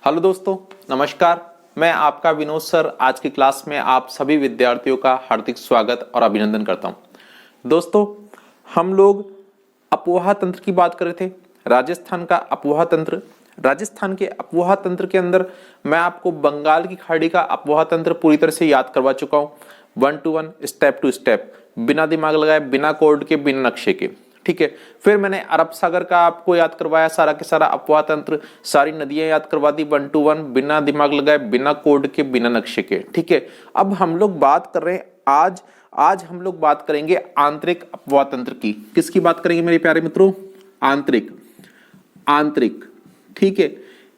Hello दोस्तों, नमस्कार। मैं आपका विनोद सर आज की क्लास में आप सभी विद्यार्थियों का हार्दिक स्वागत और अभिनंदन करता हूं। दोस्तों, हम लोग अपवाह तंत्र की बात कर रहे थे, राजस्थान का अपवाह तंत्र। राजस्थान के अपवाह तंत्र के अंदर मैं आपको बंगाल की खाड़ी का अपवाह तंत्र पूरी तरह से याद करवा चुका हूं, 1 to 1 स्टेप टू स्टेप, बिना दिमाग लगाए, बिना कोड के, बिना नक्शे के। ठीक है। फिर मैंने अरब सागर का आपको याद करवाया, सारा के सारा अपवाह तंत्र, सारी नदियां याद करवा दी 1 to 1, बिना दिमाग लगाए, बिना कोड के, बिना नक्शे के। ठीक है। अब हम लोग बात कर रहे हैं आज हम लोग बात करेंगे आंतरिक अपवाह तंत्र की। किसकी बात करेंगे मेरे प्यारे मित्रों? आंतरिक। ठीक है।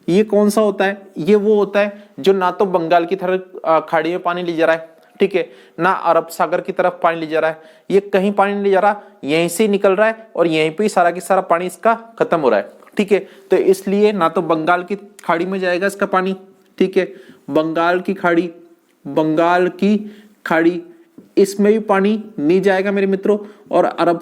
ये कौन सा होता है? ये वो होता है जो ना तो बंगाल की तरफ खाड़ी में पानी ले जा रहा है, ठीक है, ना अरब सागर की तरफ पानी ले जा रहा है, ये कहीं पानी नहीं ले जा रहा, यहीं से निकल रहा है और यहीं पे ही सारा की सारा पानी इसका खत्म हो रहा है। ठीक है। तो इसलिए ना तो बंगाल की खाड़ी में जाएगा इसका पानी, ठीक है, बंगाल की खाड़ी इसमें भी पानी नहीं जाएगा मेरे मित्रों, और अरब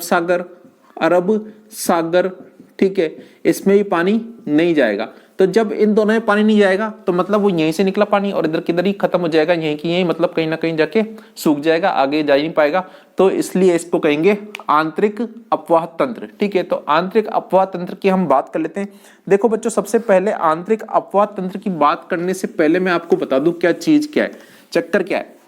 सागर, ठीक है, इसमें भी पानी नहीं जाएगा। तो जब इन दोनों में पानी नहीं जाएगा तो मतलब वो यहीं से निकला पानी और इधर किधर ही खत्म हो जाएगा, यहीं की यहीं, मतलब कहीं ना कहीं जाके सूख जाएगा, आगे जा ही नहीं पाएगा। तो इसलिए इसको कहेंगे आंतरिक अपवाह तंत्र। ठीक है। तो आंतरिक अपवाह तंत्र की हम बात कर लेते हैं। देखो बच्चों, सबसे पहले आंतरिक अपवाह तंत्र की बात करने से पहले मैं आपको बता दूं क्या चीज क्या है, चक्कर क्या है।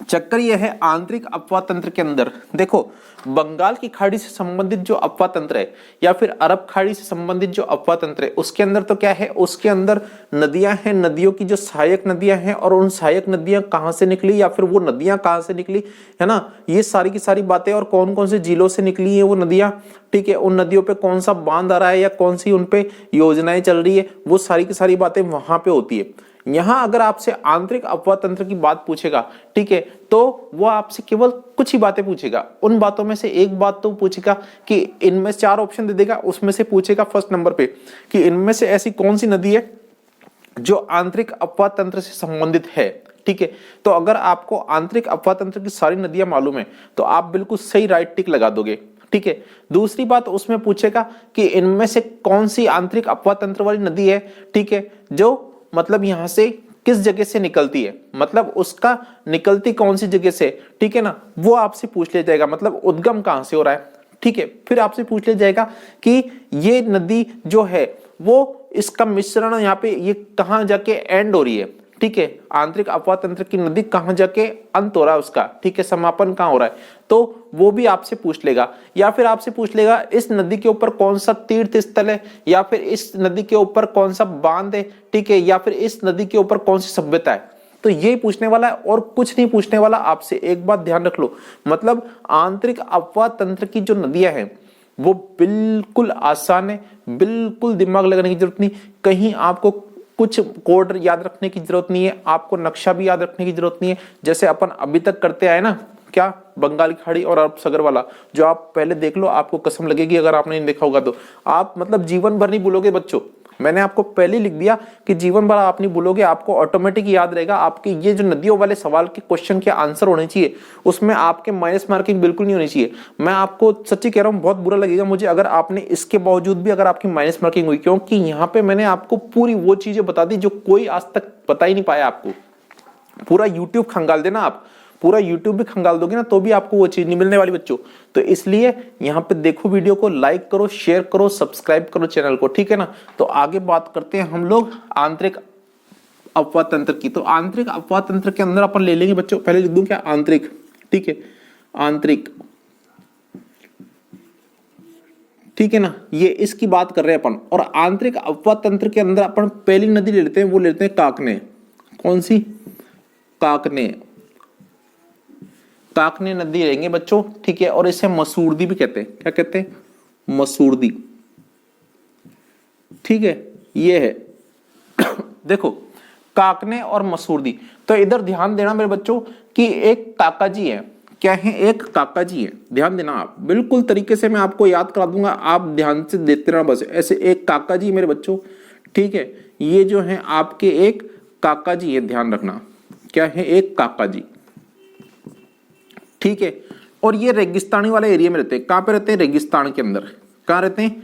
चक्कर यह है आंतरिक अपवाह तंत्र के अंदर, देखो, बंगाल की खाड़ी से संबंधित जो अपवाह तंत्र है या फिर अरब खाड़ी से संबंधित जो अपवाह तंत्र है, उसके अंदर तो क्या है, उसके अंदर नदियां हैं, नदियों की जो सहायक नदियां हैं और उन सहायक नदियां कहां से निकली या फिर वो नदियां कहां से निकली, है ना, ये सारी की सारी बातें, और कौन कौन से जिलों से निकली है वो नदियां, ठीक है, उन नदियों पे कौन सा बांध आ रहा है या कौन सी उन पे योजनाएं चल रही है, वो सारी की सारी बातें वहां पे होती है। यहां अगर आपसे आंतरिक अपवाह तंत्र की बात पूछेगा, ठीक है, तो वो आपसे केवल कुछ ही बातें पूछेगा। उन बातों में से एक बात तो पूछेगा कि इनमें 4 ऑप्शन दे देगा, उसमें से पूछेगा फर्स्ट नंबर पे कि इनमें से ऐसी कौन सी नदी है जो आंतरिक अपवाह तंत्र से संबंधित है। ठीक है। तो अगर आपको आंतरिक अपवाह तंत्र की सारी नदियां मालूम है तो आप बिल्कुल सही राइट टिक लगा दोगे। ठीक है। दूसरी बात उसमें पूछेगा कि इनमें से कौन सी आंतरिक अपवाह तंत्र वाली नदी है, ठीक है, जो मतलब यहां से किस जगह से निकलती है, मतलब उसका निकलती कौन सी जगह से, ठीक है ना, वो आपसे पूछ लिया जाएगा, मतलब उद्गम कहां से हो रहा है। ठीक है। फिर आपसे पूछ लिया जाएगा कि ये नदी जो है वो इसका मिश्रण यहाँ पे ये कहां जाके एंड हो रही है, ठीक है, आंतरिक अपवाह तंत्र की नदी कहां जाके अंत हो रहा है उसका, ठीक है, समापन कहां हो रहा है, तो वो भी आपसे पूछ लेगा। या फिर आपसे पूछ लेगा इस नदी के ऊपर कौन सा तीर्थ स्थल है, या फिर इस नदी के ऊपर कौन सा बांध है, ठीक है, या फिर इस नदी के ऊपर कौन सी सभ्यता है। तो यही पूछने वाला है और कुछ नहीं पूछने वाला आपसे। एक बात ध्यान रख लो, मतलब आंतरिक अपवाह तंत्र की जो नदियां हैं वो बिल्कुल आसान है, बिल्कुल दिमाग लगाने की जरूरत नहीं, कहीं आपको कुछ कोड याद रखने की जरूरत नहीं है, आपको नक्शा भी याद रखने की जरूरत नहीं है। जैसे अपन अभी तक करते आए ना, क्या, बंगाल की खाड़ी और अरब सागर वाला, जो आप पहले देख लो, आपको कसम लगेगी अगर आपने नहीं देखा होगा तो, आप मतलब जीवन भर नहीं भूलोगे बच्चों। मैंने आपको पहले लिख दिया कि जीवन भर आप नहीं भूलोगे, आपको ऑटोमेटिक याद रहेगा। आपके ये जो नदियों वाले सवाल के क्वेश्चन के आंसर होने चाहिए, उसमें आपके माइनस मार्किंग बिल्कुल नहीं होनी चाहिए। मैं आपको सच्ची कह रहा हूं, बहुत बुरा लगेगा मुझे अगर आपने इसके बावजूद भी अगर आपकी माइनस मार्किंग हुई, क्योंकि यहाँ पे मैंने आपको पूरी वो चीजें बता दी जो कोई आज तक बता ही नहीं पाया आपको। पूरा यूट्यूब खंगाल देना, आप पूरा यूट्यूब भी खंगाल दोगे ना तो भी आपको वो चीज नहीं मिलने वाली बच्चों। तो इसलिए यहाँ पे देखो, वीडियो को लाइक करो, शेयर करो, सब्सक्राइब करो चैनल को, ठीक है ना। तो आगे बात करते हैं हम लोग आंतरिक अपवाह तंत्र की। तो आंतरिक अपवाह तंत्र के अंदर अपन ले लेंगे बच्चों, पहले लिख दूं क्या, आंतरिक, ठीक है, आंतरिक, ठीक है ना, ये इसकी बात कर रहे हैं अपन। और आंतरिक अपवाह तंत्र के अंदर अपन पहली नदी ले लेते हैं, वो लेते हैं काकने। कौन सी? काकने नदी लेंगे बच्चों, ठीक है, और इसे मसूरदी भी कहते हैं। क्या कहते हैं? मसूरदी, ठीक है, ये है। देखो, काकने और मसूरदी, तो इधर ध्यान देना मेरे बच्चों कि एक काका जी है। क्या है? एक काका जी है, ध्यान देना आप, बिल्कुल तरीके से मैं आपको याद करा दूंगा, आप ध्यान से देते रहना बस। ऐसे एक काका जी मेरे बच्चों, ठीक है, ये जो है आपके एक काका जी है, ध्यान रखना। क्या है? एक काका जी, ठीक है। और ये रेगिस्तानी वाले एरिया में रहते हैं। कहां पे रहते हैं? रेगिस्तान के अंदर। कहां रहते हैं?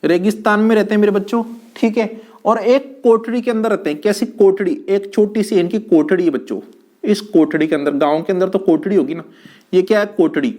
रेगिस्तान में रहते हैं मेरे बच्चों, ठीक है, और एक कोठड़ी के अंदर रहते हैं। कैसी कोठड़ी? एक छोटी सी इनकी कोठड़ी है बच्चों। इस कोठड़ी के अंदर, गांव के अंदर तो कोठड़ी होगी ना, ये क्या है? कोठड़ी।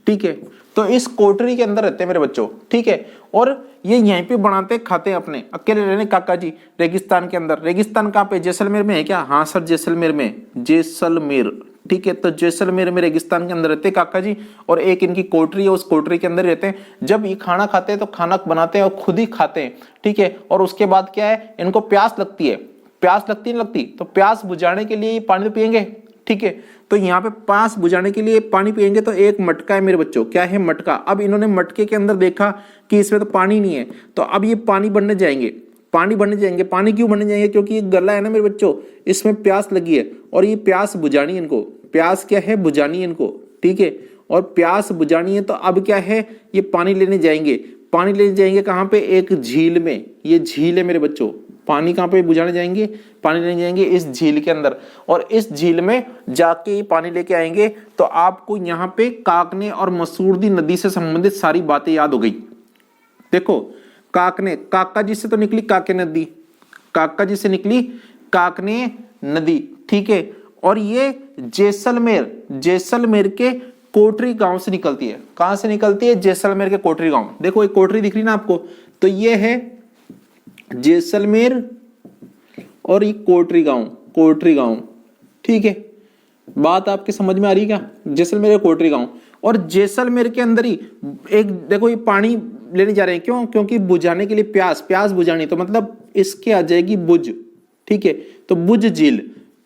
ठीक है, तो इस कोठरी के अंदर रहते हैं मेरे बच्चों। ठीक है, और ये यहीं पे बनाते खाते हैं अपने, अकेले रहने काका जी रेगिस्तान के अंदर। रेगिस्तान कहाँ पे? जैसलमेर में है क्या? हाँ सर, जैसलमेर में, जैसलमेर। ठीक है, तो जैसलमेर में रेगिस्तान के अंदर रहते हैं काका जी, और एक इनकी कोठरी है, उस कोठरी के अंदर रहते हैं। जब ये खाना खाते हैं तो खाना बनाते हैं और खुद ही खाते हैं। ठीक है, और उसके बाद क्या है, इनको प्यास लगती है। प्यास लगती नहीं लगती? तो प्यास बुझाने के लिए ये पानी तो पियेंगे। ठीक है, तो यहाँ पे प्यास बुझाने के लिए पानी पियेंगे। तो एक मटका है मेरे बच्चों। क्या है? मटका। अब इन्होंने मटके के अंदर देखा कि इसमें तो पानी नहीं है, तो अब ये पानी भरने जाएंगे। पानी भरने जाएंगे। पानी क्यों भरने जाएंगे? क्योंकि ये गला है ना मेरे बच्चों, इसमें प्यास लगी है और ये प्यास बुझानी है इनको। प्यास क्या है? बुझानी है इनको। ठीक है, और प्यास बुझानी है, तो अब क्या है, ये पानी लेने जाएंगे। पानी लेने जाएंगे कहाँ पे? एक झील में। ये झील है मेरे बच्चों। पानी कहाँ पे बुझाने जाएंगे? पानी लेने जाएंगे इस झील के अंदर, और इस झील में जाके पानी लेके आएंगे। तो आपको यहाँ पे काकने और मसूरदी नदी से संबंधित सारी बातें याद हो गई। देखो, काकने, काका जी से तो निकली काके नदी, काका जी से निकली काकने नदी। ठीक है, और ये जैसलमेर, जैसलमेर के कोटरी गांव से निकलती है। कहां से निकलती है? जैसलमेर के कोटरी गांव। देखो एक कोटरी दिख रही ना आपको, तो ये है जैसलमेर और ये कोटरी गांव, कोटरी गांव। ठीक है, बात आपके समझ में आ रही है क्या? जैसलमेर कोटरी गांव, और जैसलमेर के अंदर ही एक, देखो ये पानी लेने जा रहे हैं। क्यों? क्योंकि बुझाने के लिए प्यास, प्यास बुझानी, तो मतलब इसके आ जाएगी बुझ। ठीक है, तो बुझ झील,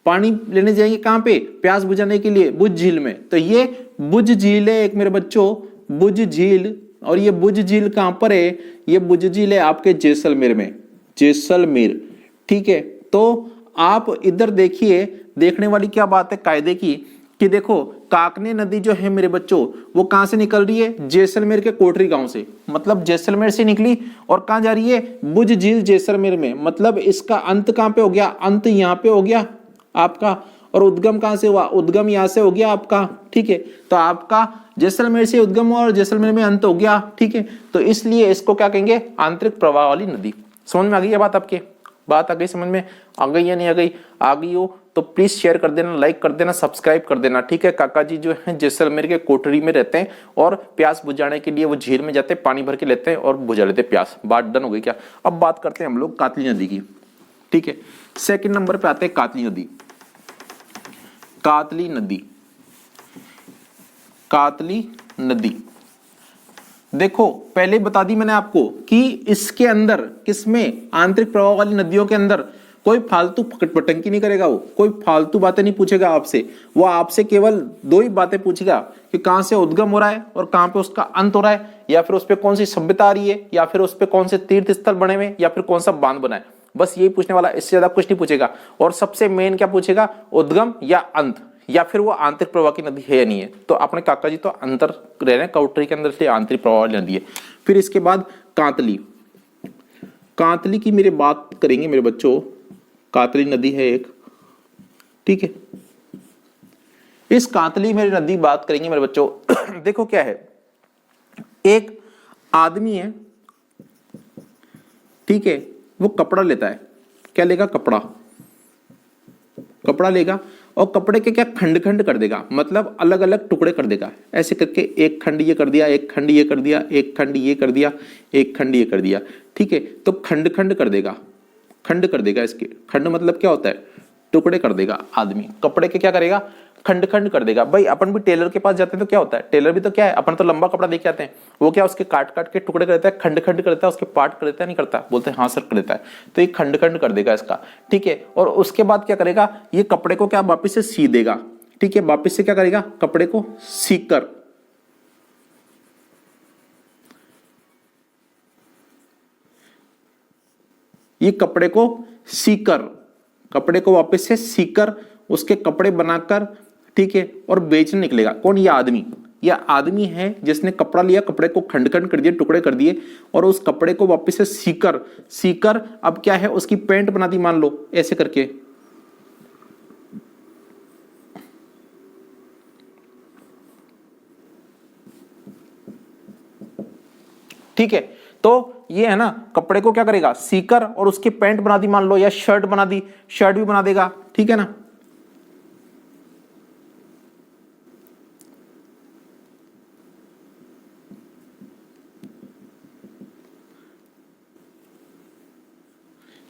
पानी लेने जाएंगे कहां पे? प्यास बुझाने के लिए बुझ झील में। तो ये बुझ झील है एक मेरे बच्चों, बुझ झील। और ये बुझ झील कहां पर है? ये बुझ झील है आपके जैसलमेर में, जैसलमेर। ठीक है, तो आप इधर देखिए, देखने वाली क्या बात है कायदे की, कि देखो काकने नदी जो है मेरे बच्चों, वो कहां से निकल रही है? जैसलमेर के कोटरी गांव से। मतलब जैसलमेर से निकली और कहां जा रही है? बुझ झील जैसलमेर में। मतलब इसका अंत कहां पे हो गया? अंत यहां पे हो गया आपका। और उद्गम कहां से हुआ? उद्गम यहां से हो गया आपका। ठीक है, तो आपका जैसलमेर से उद्गम हुआ और जैसलमेर में अंत हो गया। ठीक है, तो इसलिए इसको क्या कहेंगे? आंतरिक प्रवाह वाली नदी। समझ में आ गई है बात आपके? बात आ गई समझ में? आ गई या नहीं आ गई? आ गई हो तो प्लीज शेयर कर देना, लाइक कर देना, सब्सक्राइब कर देना। ठीक है, काका जी जो है जैसलमेर के कोठरी में रहते हैं और प्यास बुझाने के लिए वो झील में जाते हैं, पानी भर के लेते हैं और बुझा लेते हैं प्यास। बात डन हो गई क्या? अब बात करते हैं हम लोग कातली नदी की। ठीक है, सेकंड नंबर पे आते हैं कातली नदी। कातली नदी, कातली नदी। देखो पहले बता दी मैंने आपको कि इसके अंदर, किसमें? आंतरिक प्रवाह वाली नदियों के अंदर कोई फालतू पटंकी नहीं करेगा, वो कोई फालतू बातें नहीं पूछेगा आपसे। वो आपसे केवल दो ही बातें पूछेगा कि कहां से उद्गम हो रहा है और कहां पे उसका अंत हो रहा है, या फिर उस पे कौन सी सभ्यता आ रही है, या फिर उस पे कौन से तीर्थ स्थल बने हुए, या फिर कौन सा बांध बना है। बस यही पूछने वाला, इससे ज्यादा कुछ नहीं पूछेगा। और सबसे मेन क्या पूछेगा? उद्गम या अंत, या फिर वो आंतरिक प्रवाह की नदी है या नहीं है। तो अपने काका जी तो अंतर रह रहे हैं काउटरी के अंदर, इसलिए आंतरिक प्रवाह वाली नदी है। फिर इसके बाद कातली, कातली की मेरे बात करेंगे मेरे बच्चों। कातली नदी है एक। ठीक है, इस कातली मेरी नदी बात करेंगे मेरे बच्चों। देखो क्या है, एक आदमी है, ठीक है, वो कपड़ा लेता है। क्या लेगा? कपड़ा, कपड़ा लेगा और कपड़े के क्या खंड खंड कर देगा, मतलब अलग अलग टुकड़े कर देगा। ऐसे करके एक खंड ये कर दिया, एक खंड ये कर दिया, एक खंड ये कर दिया, एक खंड ये कर दिया। ठीक है, तो खंड खंड कर देगा, खंड कर देगा। इसके खंड मतलब क्या होता है? टुकड़े कर देगा आदमी। कपड़े के क्या करेगा? खंड खंड कर देगा। भाई अपन भी टेलर के पास जाते हैं तो क्या होता है? टेलर भी तो क्या है, अपन तो लंबा कपड़ा लेके आते हैं, वो क्या उसके काट काट के टुकड़े करता है, खंड खंड करता है, उसके पार्ट करता है, नहीं करता? बोलते हैं हाँ सर करता है। तो ये खंड खंड कर देगा इसका। ठीक है, और उसके बाद क्या करेगा? ये कपड़े को क्या वापिस से सी देगा। ठीक है, वापिस से क्या करेगा? कपड़े को सीकर, ये कपड़े को सीकर, कपड़े को वापस से सीकर उसके कपड़े बनाकर, ठीक है, और बेचने निकलेगा। कौन? ये आदमी। यह आदमी है जिसने कपड़ा लिया, कपड़े को खंड खंड कर दिए, टुकड़े कर दिए, और उस कपड़े को वापस से सीकर, सीकर अब क्या है? उसकी पैंट बना दी, मान लो ऐसे करके। ठीक है, तो ये है ना, कपड़े को क्या करेगा, सीकर और उसकी पैंट बना दी मान लो, या शर्ट बना दी, शर्ट भी बना देगा, ठीक है ना।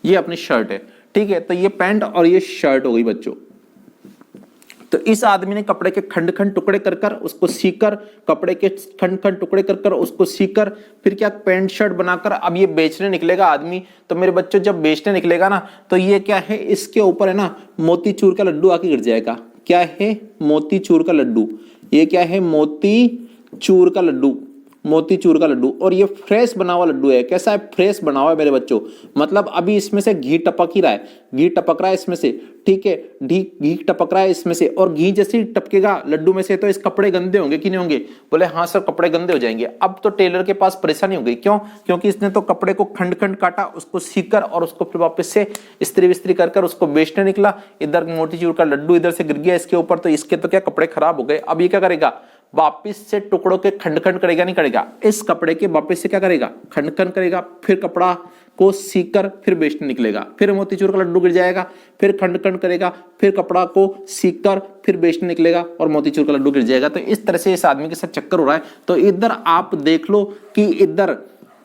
ये अपनी शर्ट है, ठीक है। तो ये पैंट और ये शर्ट हो गई बच्चों। तो इस आदमी ने कपड़े के खंड खंड टुकड़े कर कर उसको सीकर, कपड़े के खंड खंड टुकड़े कर कर उसको सीकर, फिर क्या पैंट शर्ट बनाकर अब ये बेचने निकलेगा आदमी। तो मेरे बच्चों जब बेचने निकलेगा ना, तो ये क्या है, इसके ऊपर है ना मोतीचूर का लड्डू आके गिर जाएगा। क्या है, मोतीचूर का लड्डू। ये क्या है, मोतीचूर का लड्डू, मोतीचूर का लड्डू। और ये फ्रेश बना हुआ लड्डू है। कैसा है, फ्रेश बना हुआ है मेरे बच्चों। मतलब अभी इसमें से घी टपक ही रहा है, घी टपक रहा है इसमें से, ठीक है, घी टपक रहा है इसमें से। और घी जैसे ही टपकेगा लड्डू में से, तो इस कपड़े गंदे होंगे कि नहीं होंगे। बोले हाँ सर कपड़े गंदे हो जाएंगे। अब तो टेलर के पास परेशानी हो गई। क्यों, क्योंकि इसने तो कपड़े को खंड खंड काटा, उसको सीकर और उसको फिर वापस से इस्त्री विस्त्री कर उसको बेचने निकला। इधर मोतीचूर का लड्डू इधर से गिर गया इसके ऊपर, तो इसके तो क्या कपड़े खराब हो गए। अब ये क्या करेगा, वापिस से टुकड़ों के खंड खंड करेगा, नहीं करेगा, इस कपड़े के वापिस से क्या करेगा, खंड खंड करेगा, फिर कपड़ा को सीकर फिर बेचने निकलेगा। फिर मोतीचूर का लड्डू गिर जाएगा, फिर खंड खंड करेगा, फिर कपड़ा को सीकर फिर बेचने निकलेगा और मोतीचूर का लड्डू गिर जाएगा। तो इस तरह से इस आदमी के साथ चक्कर हो रहा है। तो इधर आप देख लो कि इधर,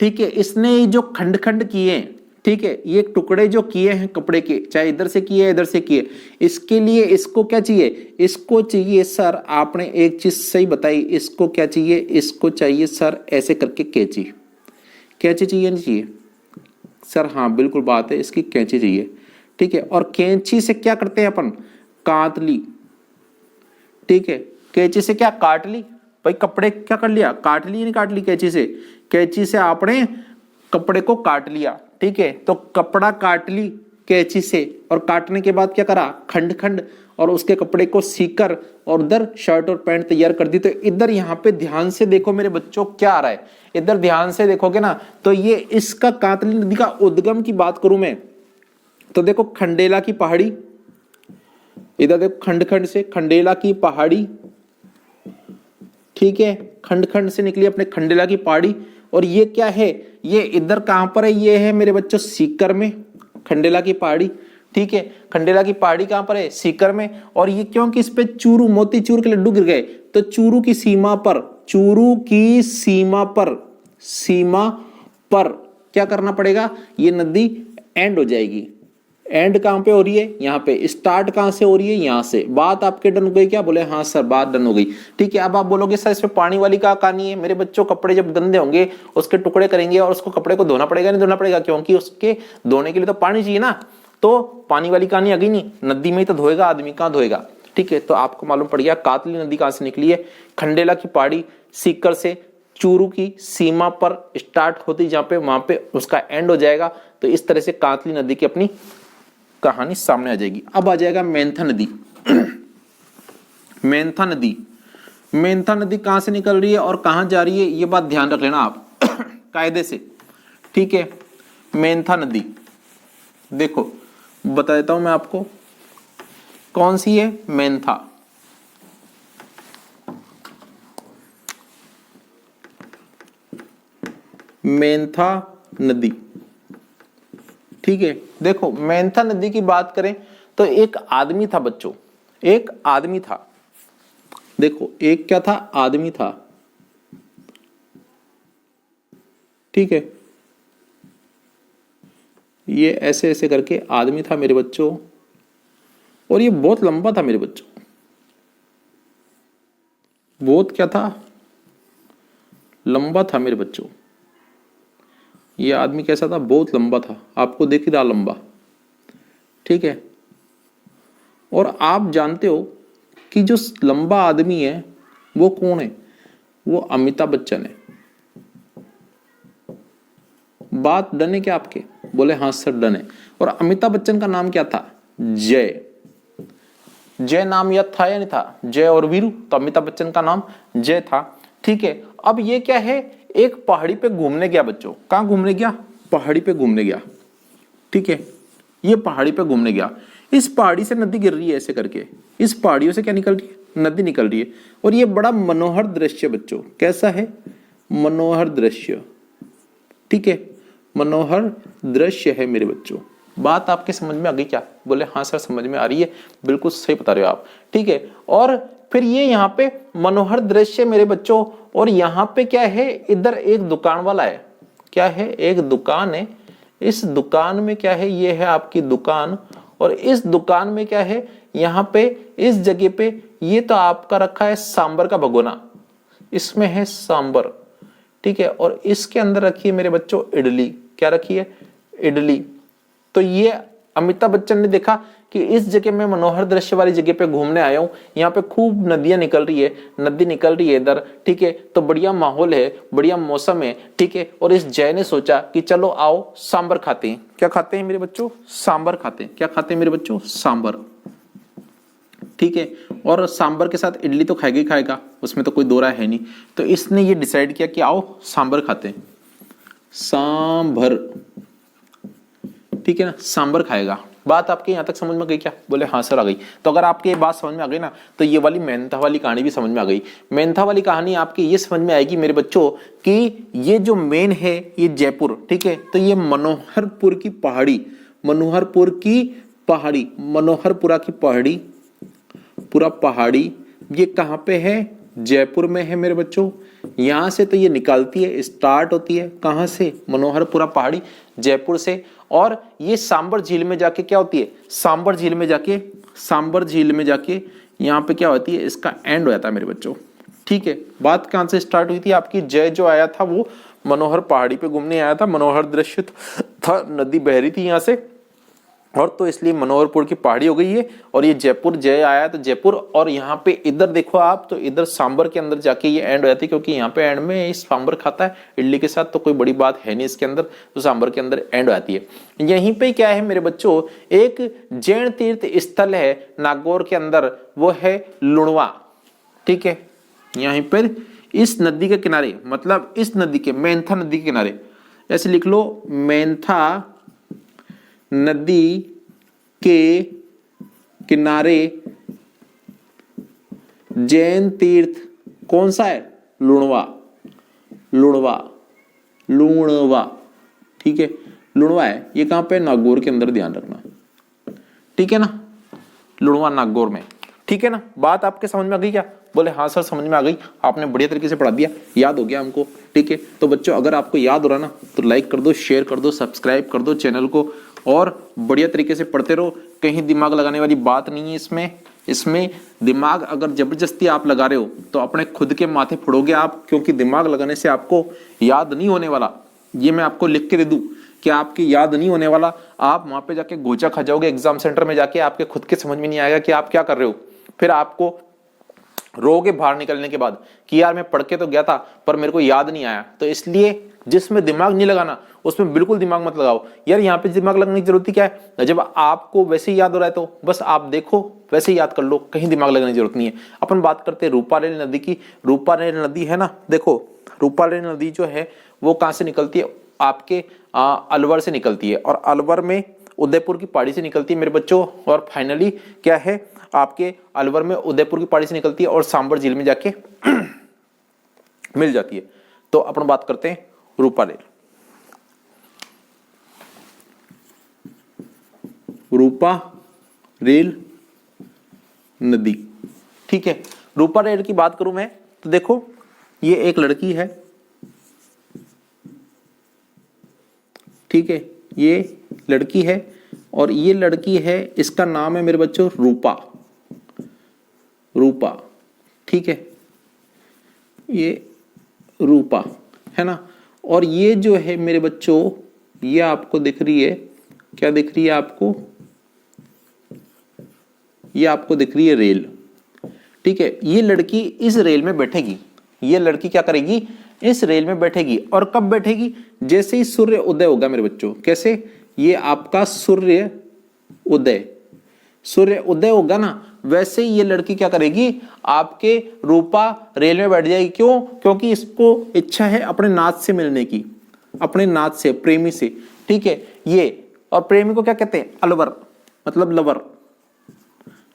ठीक है, इसने जो खंड खंड किए, ठीक है, ये टुकड़े जो किए हैं कपड़े के, चाहे इधर से किए इधर से किए, इसके लिए इसको क्या चाहिए, इसको चाहिए सर, आपने एक चीज सही बताई, इसको क्या चाहिए, इसको चाहिए सर ऐसे करके कैंची। कैंची चाहिए नहीं चाहिए सर, हाँ बिल्कुल बात है, इसकी कैंची चाहिए, ठीक है। और कैंची से क्या करते हैं अपन, काट ली, ठीक है, कैंची से क्या काट ली भाई, कपड़े क्या कर लिया, काट ली, नहीं काट ली कैंची से, कैंची से आपने कपड़े को काट लिया, ठीक है। तो कपड़ा काट ली कैंची से, और काटने के बाद क्या करा, खंड खंड, और उसके कपड़े को सीकर और उधर शर्ट और पैंट तैयार कर दी। तो इधर यहाँ पे ध्यान से देखो मेरे बच्चों क्या आ रहा है, इधर ध्यान से देखोगे ना, तो ये इसका कातली नदी का उद्गम की बात करूं मैं, तो देखो खंडेला की पहाड़ी, इधर देखो खंड खंड से खंडेला की पहाड़ी, ठीक है, खंड खंड से निकली अपने खंडेला की पहाड़ी। और ये क्या है, ये इधर कहां पर है, ये है मेरे बच्चों सीकर में, खंडेला की पहाड़ी, ठीक है। खंडेला की पहाड़ी कहां पर है, सीकर में। और ये क्योंकि इस पे चूरू, मोतीचूर के लड्डू गिर गए, तो चूरू की सीमा पर, चूरू की सीमा पर, सीमा पर क्या करना पड़ेगा, ये नदी एंड हो जाएगी। एंड कहां पे हो रही है, यहाँ पे। स्टार्ट कहां से हो रही है, यहां से। बात आपके डन हो गई क्या, बोले हाँ सर बात डन हो गई, ठीक है। अब आप बोलोगे सर इसमें पानी वाली का कहानी है। मेरे बच्चों कपड़े जब गंदे होंगे, उसके टुकड़े करेंगे और उसको कपड़े को धोना पड़ेगा, नहीं धोना पड़ेगा, क्योंकि उसके धोने के लिए तो पानी चाहिए ना। तो पानी वाली कहानी आ गई नहीं, नदी में ही तो धोएगा आदमी, कहां धोएगा, ठीक है। तो आपको मालूम पड़ गया कातली नदी कहां से निकली है, खंडेला की पहाड़ी, सीकर से चूरू की सीमा पर स्टार्ट होती, जहां पे वहां पे उसका एंड हो जाएगा। तो इस तरह से कातली नदी की अपनी कहानी सामने आ जाएगी। अब आ जाएगा मेंथा नदी। मेंथा नदी, मेंथा नदी कहां से निकल रही है और कहां जा रही है, ये बात ध्यान रख लेना आप कायदे से, ठीक है। मेंथा नदी देखो बता देता हूं मैं आपको कौन सी है, मेंथा। मेंथा नदी, ठीक है। देखो मेंथा नदी की बात करें तो एक आदमी था बच्चों, एक आदमी था, देखो एक क्या था, आदमी था, ठीक है। ये ऐसे ऐसे करके आदमी था मेरे बच्चों, और ये बहुत लंबा था मेरे बच्चों, बहुत क्या था, लंबा था मेरे बच्चों। ये आदमी कैसा था, बहुत लंबा था, आपको देख ही रहा लंबा, ठीक है। और आप जानते हो कि जो लंबा आदमी है वो कौन है, वो अमिताभ बच्चन है। बात डन है क्या आपके, बोले हाँ सर डन है। और अमिताभ बच्चन का नाम क्या था, जय। जय नाम याद था या नहीं था, जय और वीरू, तो अमिताभ बच्चन का नाम जय था, ठीक है। अब ये क्या है, एक पहाड़ी पे घूमने गया बच्चों, कहां घूमने गया, पहाड़ी पे घूमने गया, ठीक है। ये पहाड़ी पे घूमने गया, इस पहाड़ी से नदी गिर रही है ऐसे करके, इस पहाड़ियों से क्या निकल रही है, नदी निकल रही है। और ये बड़ा मनोहर दृश्य बच्चों, कैसा है, मनोहर दृश्य, ठीक है, मनोहर दृश्य है मेरे बच्चों। बात आपके समझ में आ गई क्या? बोले हाँ सर समझ में आ रही है, बिल्कुल सही बता रहे हो आप। ठीक है, और फिर ये यहाँ पे मनोहर दृश्य मेरे बच्चों, और यहाँ पे क्या है, इधर एक दुकान वाला है। क्या है? एक दुकान है। इस दुकान में क्या है, ये है आपकी दुकान, और इस दुकान में क्या है, यहाँ पे इस जगह पे ये तो आपका रखा है सांबर का भगोना, इसमें है सांबर। ठीक है, और इसके अंदर रखी है मेरे बच्चों इडली। क्या रखी है? इडली। तो ये अमिताभ बच्चन ने देखा कि इस जगह में मनोहर दृश्य वाली जगह पे घूमने आया हूं, यहाँ पे खूब नदियां निकल रही है, नदी निकल रही है इधर। ठीक है, तो बढ़िया माहौल है, बढ़िया मौसम है। ठीक है, और इस जय ने सोचा कि चलो आओ सांबर खाते हैं। क्या खाते हैं मेरे बच्चों? सांबर खाते हैं। क्या खाते हैं मेरे बच्चों? सांबर। ठीक है, और सांबर के साथ इडली तो खाएगा ही खाएगा, उसमें तो कोई दो राय है नहीं। तो इसने ये डिसाइड किया कि आओ सांबर खाते हैं, सांभर। ठीक है ना, सांबर खाएगा। बात आपके यहां तक समझ में गई क्या? बोले हाँ सर आ गई। तो अगर आपके ये बात समझ में आ गई ना, तो ये वाली मेहनता वाली कहानी भी समझ में आ गई। मेहनता वाली कहानी आपके ये समझ में आएगी मेरे बच्चों कि ये जो मेन है ये जयपुर। ठीक है, तो ये मनोहरपुर की पहाड़ी, मनोहरपुर की पहाड़ी, मनोहरपुरा की पहाड़ी, पूरा पहाड़ी, ये कहां पे है? जयपुर में है मेरे बच्चों। यहां से तो ये निकलती है, स्टार्ट होती है कहां से? मनोहरपुरा पहाड़ी, जयपुर से। और ये सांबर झील में जाके क्या होती है? सांबर झील में जाके, सांबर झील में जाके यहाँ पे क्या होती है? इसका एंड हो जाता है मेरे बच्चों। ठीक है, बात कहां से स्टार्ट हुई थी आपकी? जय जो आया था वो मनोहर पहाड़ी पे घूमने आया था, मनोहर दृश्य था, नदी बह रही थी यहाँ से, और तो इसलिए मनोहरपुर की पहाड़ी हो गई है। और ये जयपुर, जय आया तो जयपुर, और यहाँ पे इधर देखो आप, तो इधर सांबर के अंदर जाके ये एंड हो जाती है, क्योंकि यहाँ पे एंड में इस सांबर खाता है इडली के साथ, तो कोई बड़ी बात है नहीं इसके अंदर, तो सांबर के अंदर एंड हो जाती है। यहीं पे क्या है मेरे बच्चों, एक जैन तीर्थ स्थल है नागौर के अंदर, वो है लुणवा। ठीक है, यहीं पर इस नदी के किनारे, मतलब इस नदी के, मेंथा नदी के किनारे, ऐसे लिख लो, मेंथा नदी के किनारे जैन तीर्थ कौन सा है? लुणवा, लुणवा, लुणवा। ठीक है, लुणवा है। ये कहां पे? नागौर के अंदर, ध्यान रखना। ठीक है ना, लुणवा नागौर में। ठीक है ना, बात आपके समझ में आ गई क्या? बोले हाँ सर समझ में आ गई, आपने बढ़िया तरीके से पढ़ा दिया, याद हो गया हमको। ठीक है, तो बच्चों अगर आपको याद हो रहा ना, तो लाइक कर दो, शेयर कर दो, सब्सक्राइब कर दो चैनल को, और बढ़िया तरीके से पढ़ते रहो। कहीं दिमाग लगाने वाली बात नहीं है इसमें। इसमें दिमाग अगर जबरदस्ती आप लगा रहे हो तो अपने खुद के माथे फोड़ोगे आप, क्योंकि दिमाग लगाने से आपको याद नहीं होने वाला। ये मैं आपको लिख के दे दूं कि आपकी याद नहीं होने वाला, आप वहां पे जाके गोचा खा जाओगे एग्जाम सेंटर में जाके, आपके खुद के समझ में नहीं आएगा कि आप क्या कर रहे हो। फिर आपको रोगे बाहर निकलने के बाद कि यार मैं पढ़ के तो गया था पर मेरे को याद नहीं आया। तो इसलिए जिसमें दिमाग नहीं लगाना उसमें बिल्कुल दिमाग मत लगाओ यार। यहाँ पे दिमाग लगाने की जरूरत क्या है? जब आपको वैसे ही याद हो रहा है तो बस आप देखो, वैसे ही याद कर लो, कहीं दिमाग लगाने की जरूरत नहीं है। अपन बात करते हैं रूपारेल नदी की। रूपारेल नदी है ना, देखो रूपारेल नदी जो है वो कहाँ से निकलती है? आपके अलवर से निकलती है, और अलवर में उदयपुर की पहाड़ी से निकलती है मेरे बच्चों, और फाइनली क्या है आपके अलवर में उदयपुर की पहाड़ी से निकलती है और सांबर झील में जाके मिल जाती है। तो अपन बात करते हैं रूपारेल। रूपारेल नदी, ठीक है। रूपारेल की बात करूं मैं तो देखो ये एक लड़की है, ठीक है, ये लड़की है, और ये लड़की है, इसका नाम है मेरे बच्चों रूपा, रूपा, ठीक है, ये रूपा है ना। और ये जो है मेरे बच्चों, ये आपको दिख रही है, क्या दिख रही है आपको? ये आपको दिख रही है रेल, ठीक है। ये लड़की इस रेल में बैठेगी, ये लड़की क्या करेगी? इस रेल में बैठेगी। और कब बैठेगी? जैसे ही सूर्य उदय होगा मेरे बच्चों। कैसे? ये आपका सूर्य उदय, सूर्य उदय होगा ना, वैसे ही ये लड़की क्या करेगी? आपके रूपा रेल में बैठ जाएगी। क्यों? क्योंकि इसको इच्छा है अपने नाथ से मिलने की, अपने नाथ से, प्रेमी से, ठीक है। ये और प्रेमी को क्या कहते हैं? अलवर, मतलब लवर,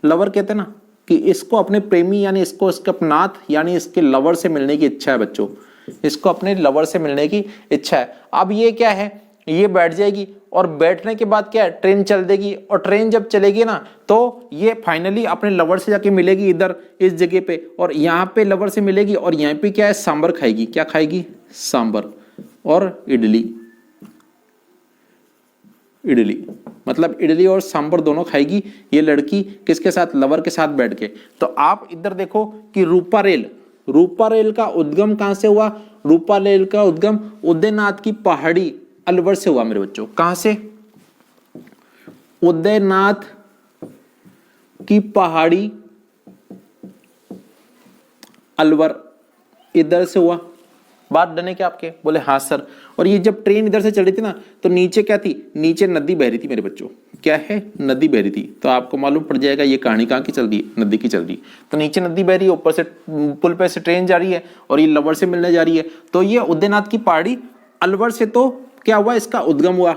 लवर कहते हैं ना, कि इसको अपने प्रेमी यानी इसको इसके नाथ यानी इसके लवर से मिलने की इच्छा है बच्चों। इसको अपने लवर से मिलने की इच्छा है। अब ये क्या है, ये बैठ जाएगी और बैठने के बाद क्या है, ट्रेन चल देगी और ट्रेन जब चलेगी ना तो ये फाइनली अपने लवर से जाके मिलेगी इधर इस जगह पे, और यहाँ पे लवर से मिलेगी और यहाँ पे क्या है, सांबर खाएगी। क्या खाएगी? सांबर और इडली। इडली मतलब इडली और सांबर दोनों खाएगी ये लड़की, किसके साथ? लवर के साथ बैठ के। तो आप इधर देखो कि रूपा रेल का उद्गम कहां से हुआ? रूपा रेल का उद्गम उदयनाथ की पहाड़ी अलवर से हुआ मेरे बच्चों। कहां से? उदयनाथ की पहाड़ी अलवर, इधर से हुआ। बात डन है क्या आपके? बोले हाँ सर। और ये जब ट्रेन इधर से चल रही थी ना तो नीचे क्या थी? नीचे नदी बह रही थी मेरे बच्चों। क्या है? नदी बह रही थी। तो आपको मालूम पड़ जाएगा ये कहानी कहाँ की चल रही है, नदी की चल रही है। तो नीचे नदी बह रही है, ऊपर से पुल पे से ट्रेन जा रही है और ये लवर से मिलने जा रही है। तो ये उदयनाथ की पहाड़ी अलवर से तो क्या हुआ, इसका उद्गम हुआ,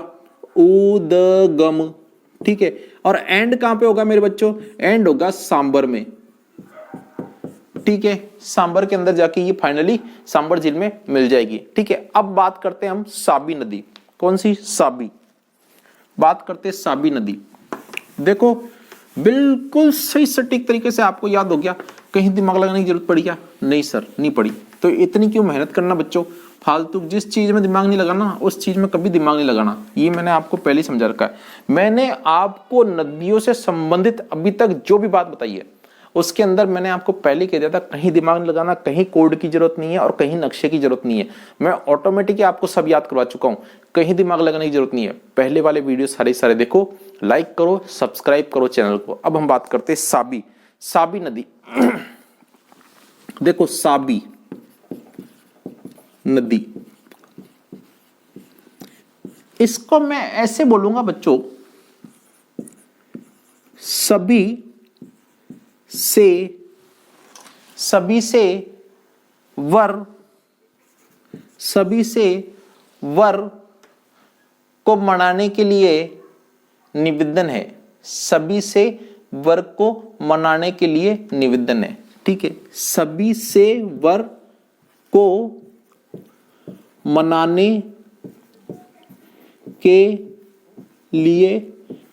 उदगम। ठीक है। और एंड कहां पे होगा मेरे बच्चों? एंड होगा सांबर में। ठीक है, सांबर के अंदर जाके ये फाइनली सांबर झील में मिल जाएगी। ठीक है। अब बात करते हैं हम साबी नदी। कौन सी? साबी। बात करते हैं साबी नदी। देखो बिल्कुल सही सटीक तरीके से आपको याद हो गया, कहीं दिमाग लगाने की जरूरत पड़ी क्या? नहीं सर, नहीं पड़ी। तो इतनी क्यों मेहनत करना बच्चों फालतू? जिस चीज में दिमाग नहीं लगाना उस चीज में कभी दिमाग नहीं लगाना, ये मैंने आपको पहले ही समझा रखा है। मैंने आपको नदियों से संबंधित अभी तक जो भी बात बताई है उसके अंदर मैंने आपको पहले कह दिया था, कहीं दिमाग नहीं लगाना, कहीं कोड की जरूरत नहीं है और कहीं नक्शे की जरूरत नहीं है। मैं ऑटोमेटिकली आपको सब याद करवा चुका हूं, कहीं दिमाग लगाने की जरूरत नहीं है। पहले वाले वीडियो सारे देखो, लाइक करो, सब्सक्राइब करो चैनल को। अब हम बात करते हैं साबी नदी। देखो साबी नदी, इसको मैं ऐसे बोलूंगा बच्चों, सभी से वर को मनाने के लिए निवेदन है। सभी से वर को मनाने के लिए निवेदन है। ठीक है, सभी से वर को मनाने के लिए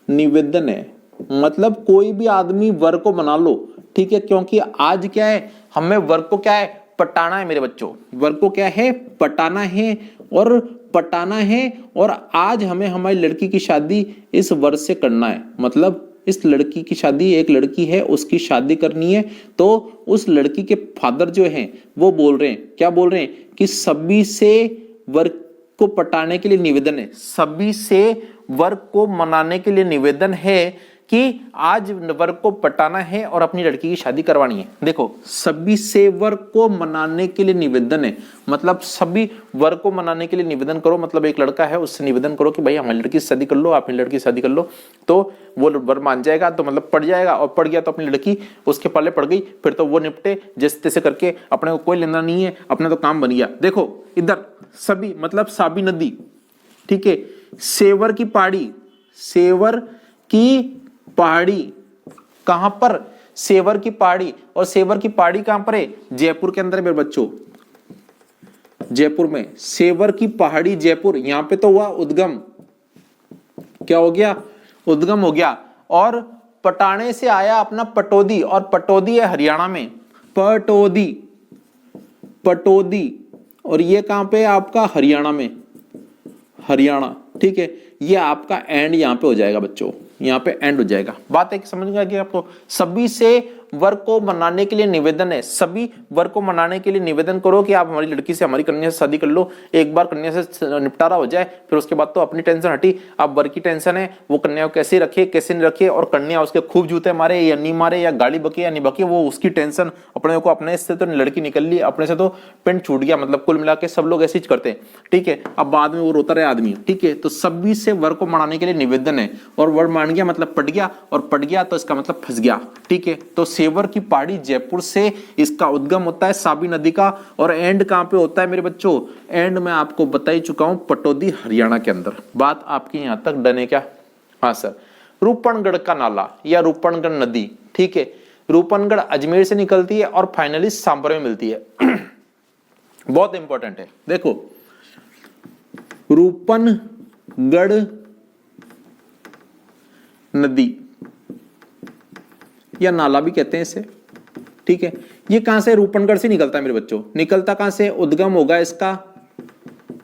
निवेदन है। मतलब कोई भी आदमी वर को मना लो। ठीक है, क्योंकि आज क्या है, हमें वर को क्या है, पटाना है मेरे बच्चों। वर को क्या है, पटाना है और पटाना है। और आज हमें हमारी लड़की की शादी इस वर से करना है। मतलब इस लड़की की शादी, एक लड़की है उसकी शादी करनी है, तो उस लड़की के फादर जो हैं वो बोल रहे हैं, क्या बोल रहे हैं कि सभी से वर को पटाने के लिए निवेदन है। सभी से वर को मनाने के लिए निवेदन है कि आज वर को पटाना है और अपनी लड़की की शादी करवानी है। देखो सभी से वर को मनाने के लिए निवेदन है, मतलब सभी वर को मनाने के लिए निवेदन करो। मतलब एक लड़का है उससे निवेदन करो कि भाई हमारी लड़की से शादी कर लो, अपनी लड़की से शादी कर लो, तो वो वर मान जाएगा। तो मतलब पड़ जाएगा, और पड़ गया तो अपनी लड़की उसके पाले पड़ गई, फिर तो वो निपटे जैसे तैसे करके, अपने को कोई लेना नहीं है, अपना तो काम बन गया। देखो इधर सभी मतलब साबी नदी। ठीक है, सेवर की पहाड़ी, सेवर की पहाड़ी कहां पर? सेवर की पहाड़ी। और सेवर की पहाड़ी कहां पर है? जयपुर के अंदर है मेरे बच्चों, जयपुर में। सेवर की पहाड़ी जयपुर, यहां पे तो हुआ उद्गम। क्या हो गया? उद्गम हो गया। और पटाने से आया अपना पटौदी, और पटौदी है हरियाणा में। पटौदी, पटौदी, और ये कहां पे है आपका? हरियाणा में, हरियाणा। ठीक है, ये आपका एंड यहां पे हो जाएगा बच्चों, यहाँ पे एंड हो जाएगा। बात है कि समझ गया कि आपको? सभी से वर को मनाने के लिए निवेदन है। सभी वर को मनाने के लिए निवेदन करो कि आप हमारी लड़की से, हमारी कन्या से शादी कर लो। एक बार कन्या से निपटारा हो जाए, फिर उसके बाद तो अपनी टेंशन हटी, अब वर की टेंशन है, वो कन्या को कैसे रखे कैसे नहीं रखे, और कन्या उसके खूब जूते मारे या नहीं मारे, या गाली बके या नहीं बके, वो उसकी टेंशन। अपने को, अपने से तो लड़की निकल ली, अपने से तो पेंट छूट गया। मतलब कुल मिला के सब लोग ऐसे ही करते हैं। ठीक है, अब बाद में वो रोता रहे आदमी। ठीक है, तो सभी से वर को मनाने के लिए निवेदन है। और वर मान गया मतलब पट गया, और पट गया तो इसका मतलब फंस गया। ठीक है, तो सेवर की पहाड़ी जयपुर से इसका उद्गम होता है, साबी नदी का। और एंड कहां पे होता है मेरे बच्चों? एंड में आपको बता ही चुका हूं, पटौदी हरियाणा के अंदर। बात आपकी यहां तक डन है क्या? हाँ सर। रूपनगढ़ का नाला या रूपनगढ़ नदी। ठीक है, रूपनगढ़ अजमेर से निकलती है और फाइनली सांबर में मिलती है। बहुत इंपॉर्टेंट है। देखो रूपनगढ़ नदी या नाला भी कहते हैं इसे, ठीक है। ये कहां से, रूपनगढ़ से निकलता है मेरे बच्चों। निकलता कहां से, उद्गम होगा इसका,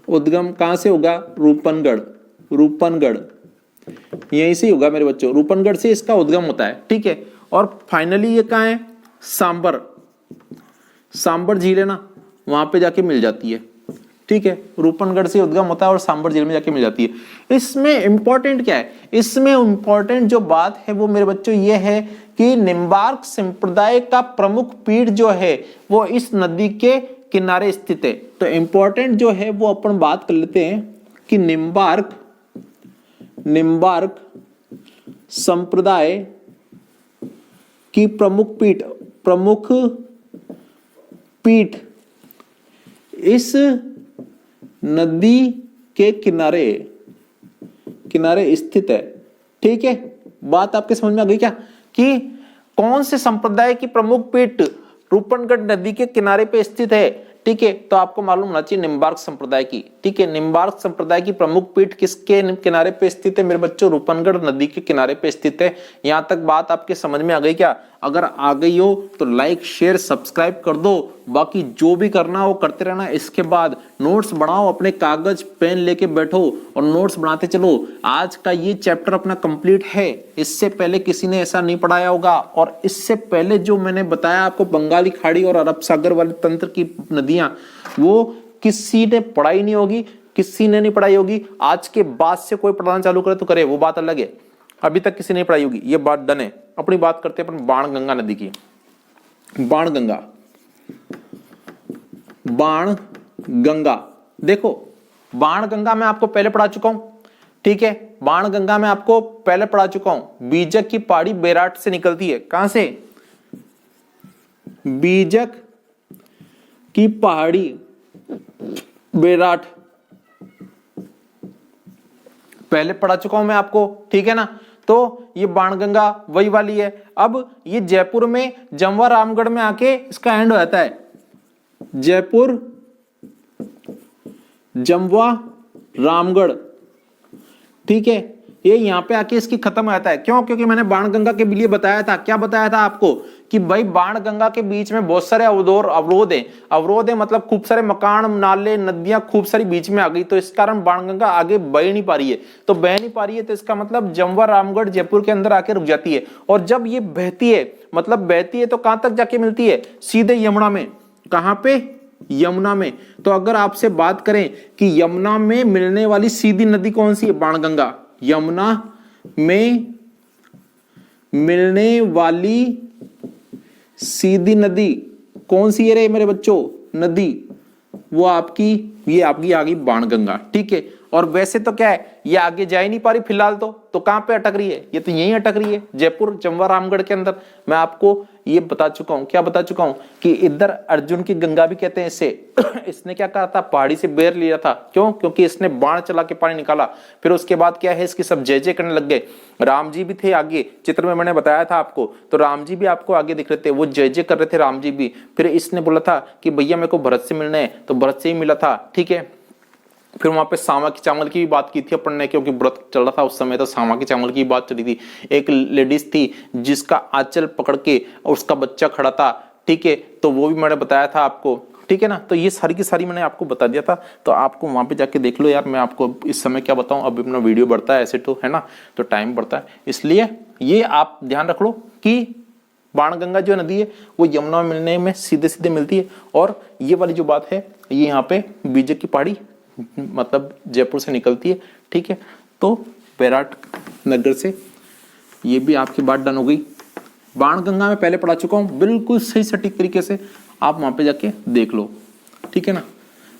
उद्गम कहां से होगा, रूपनगढ़, रूपनगढ़ यहीं से होगा मेरे बच्चों, रूपनगढ़ से इसका उद्गम होता है, ठीक है। और फाइनली ये कहां है, सांबर, सांबर झील है ना, वहां पे जाके मिल जाती है, ठीक है। रूपनगढ़ से उद्गम होता है और सांबर झील में जाके मिल जाती है। इसमें इंपॉर्टेंट क्या है, इसमें इंपॉर्टेंट जो बात है वो मेरे बच्चों ये है कि निम्बार्क संप्रदाय का प्रमुख पीठ जो है वो इस नदी के किनारे स्थित है। तो इंपॉर्टेंट जो है वो अपन बात कर लेते हैं कि निम्बार्क, निम्बार्क संप्रदाय की प्रमुख पीठ, प्रमुख पीठ इस नदी के किनारे, किनारे स्थित है, ठीक है। बात आपके समझ में आ गई क्या कि कौन से संप्रदाय की प्रमुख पीठ रूपनगढ़ नदी के किनारे पे स्थित है, ठीक है। तो आपको मालूम होना चाहिए निम्बार्क संप्रदाय की, ठीक है। निम्बार्क संप्रदाय की प्रमुख पीठ किसके किनारे पे स्थित है मेरे बच्चों, रूपनगढ़ नदी के किनारे पे स्थित है। यहां तक बात आपके समझ में आ गई क्या? अगर आ गई हो तो लाइक शेयर सब्सक्राइब कर दो, बाकी जो भी करना हो करते रहना। इसके बाद नोट्स बनाओ, अपने कागज पेन लेके बैठो और नोट्स बनाते चलो। आज का ये चैप्टर अपना कंप्लीट है, इससे पहले किसी ने ऐसा नहीं पढ़ाया होगा। और इससे पहले जो मैंने बताया आपको बंगाली खाड़ी और अरब सागर वाले तंत्र की नदियां, वो किसी ने पढ़ाई नहीं होगी, किसी ने नहीं पढ़ाई होगी। आज के बाद से कोई पढ़ाना चालू करे तो करे, वो बात अलग है। अभी तक किसी ने पढ़ाई होगी, ये बात डन है। अपनी बात करते हैं अपन बाणगंगा नदी की। बाणगंगा, बाणगंगा देखो, बाणगंगा मैं आपको पहले पढ़ा चुका हूं, ठीक है। बाणगंगा मैं आपको पहले पढ़ा चुका हूं। बीजक की पहाड़ी बैराट से निकलती है। कहां से? बीजक की पहाड़ी बैराट पहले पढ़ा चुका हूं मैं आपको, ठीक है ना। तो ये बाणगंगा वही वाली है। अब ये जयपुर में जमवा रामगढ़ में आके इसका एंड हो जाता है। जयपुर जमवा रामगढ़, ठीक है। ये यहां पे आके इसकी खत्म हो जाता है। क्यों? क्योंकि मैंने बाणगंगा के लिए बताया था, क्या बताया था आपको कि भाई बाणगंगा के बीच में बहुत सारे अवरोध हैं। अवरोध है मतलब खूब सारे मकान, नाले, नदियां खूब सारी बीच में आ गई। तो इस कारण बाणगंगा आगे बह नहीं पा रही है। तो बह नहीं पा रही है तो इसका मतलब जमवा रामगढ़ जयपुर के अंदर आके रुक जाती है। और जब ये बहती है, मतलब बहती है तो कहां तक जाके मिलती है? सीधे यमुना में। कहां पे? यमुना में। तो अगर आपसे बात करें कि यमुना में मिलने वाली सीधी नदी कौन सी है? बाणगंगा। यमुना में मिलने वाली सीधी नदी कौन सी है रे मेरे बच्चों? नदी वो आपकी, ये आपकी आ गई बाणगंगा, ठीक है। और वैसे तो क्या है, ये आगे जा ही नहीं पा रही फिलहाल। तो कहां पे अटक रही है? ये तो यहीं अटक रही है, जयपुर जमवा रामगढ़ के अंदर। मैं आपको ये बता चुका हूं, क्या बता चुका हूं कि इधर अर्जुन की गंगा भी कहते हैं इसे। इसने क्या कहा था? पहाड़ी से बेर लिया था। क्यों? क्योंकि इसने बाण चला के पानी निकाला। फिर उसके बाद क्या है, इसकी सब जय जय करने लग गए। राम जी भी थे आगे, चित्र में मैंने बताया था आपको। तो राम जी भी आपको आगे दिख रहे थे, वो जय जय कर रहे थे राम जी भी। फिर इसने बोला था कि भैया मेरे को भरत से मिलना है, तो भरत से ही मिला था, ठीक है। फिर वहां पे सामा की चावल की भी बात की थी अपन ने, क्योंकि व्रत चल रहा था उस समय, तो सामा की चावल की बात चली थी। एक लेडीज थी जिसका आंचल पकड़ के उसका बच्चा खड़ा था, ठीक है। तो वो भी मैंने बताया था आपको, ठीक है ना। तो ये सारी की सारी मैंने आपको बता दिया था। तो आपको वहां पे जाके देख लो यार। मैं आपको इस समय क्या बताऊं, अभी अपना वीडियो बढ़ता है ऐसे तो, है ना, तो टाइम बढ़ता है। इसलिए ये आप ध्यान रख लो कि बाणगंगा जो नदी है वो यमुना में मिलने में सीधे सीधे मिलती है। और ये वाली जो बात है, ये यहाँ पे बीजक की पहाड़ी मतलब जयपुर से निकलती है, ठीक है। तो बैराट नगर से ये भी आपकी बात डन हो गई। बाणगंगा में पहले पढ़ा चुका हूं, बिल्कुल सही सटीक तरीके से। आप वहां पे जाके देख लो, ठीक है ना।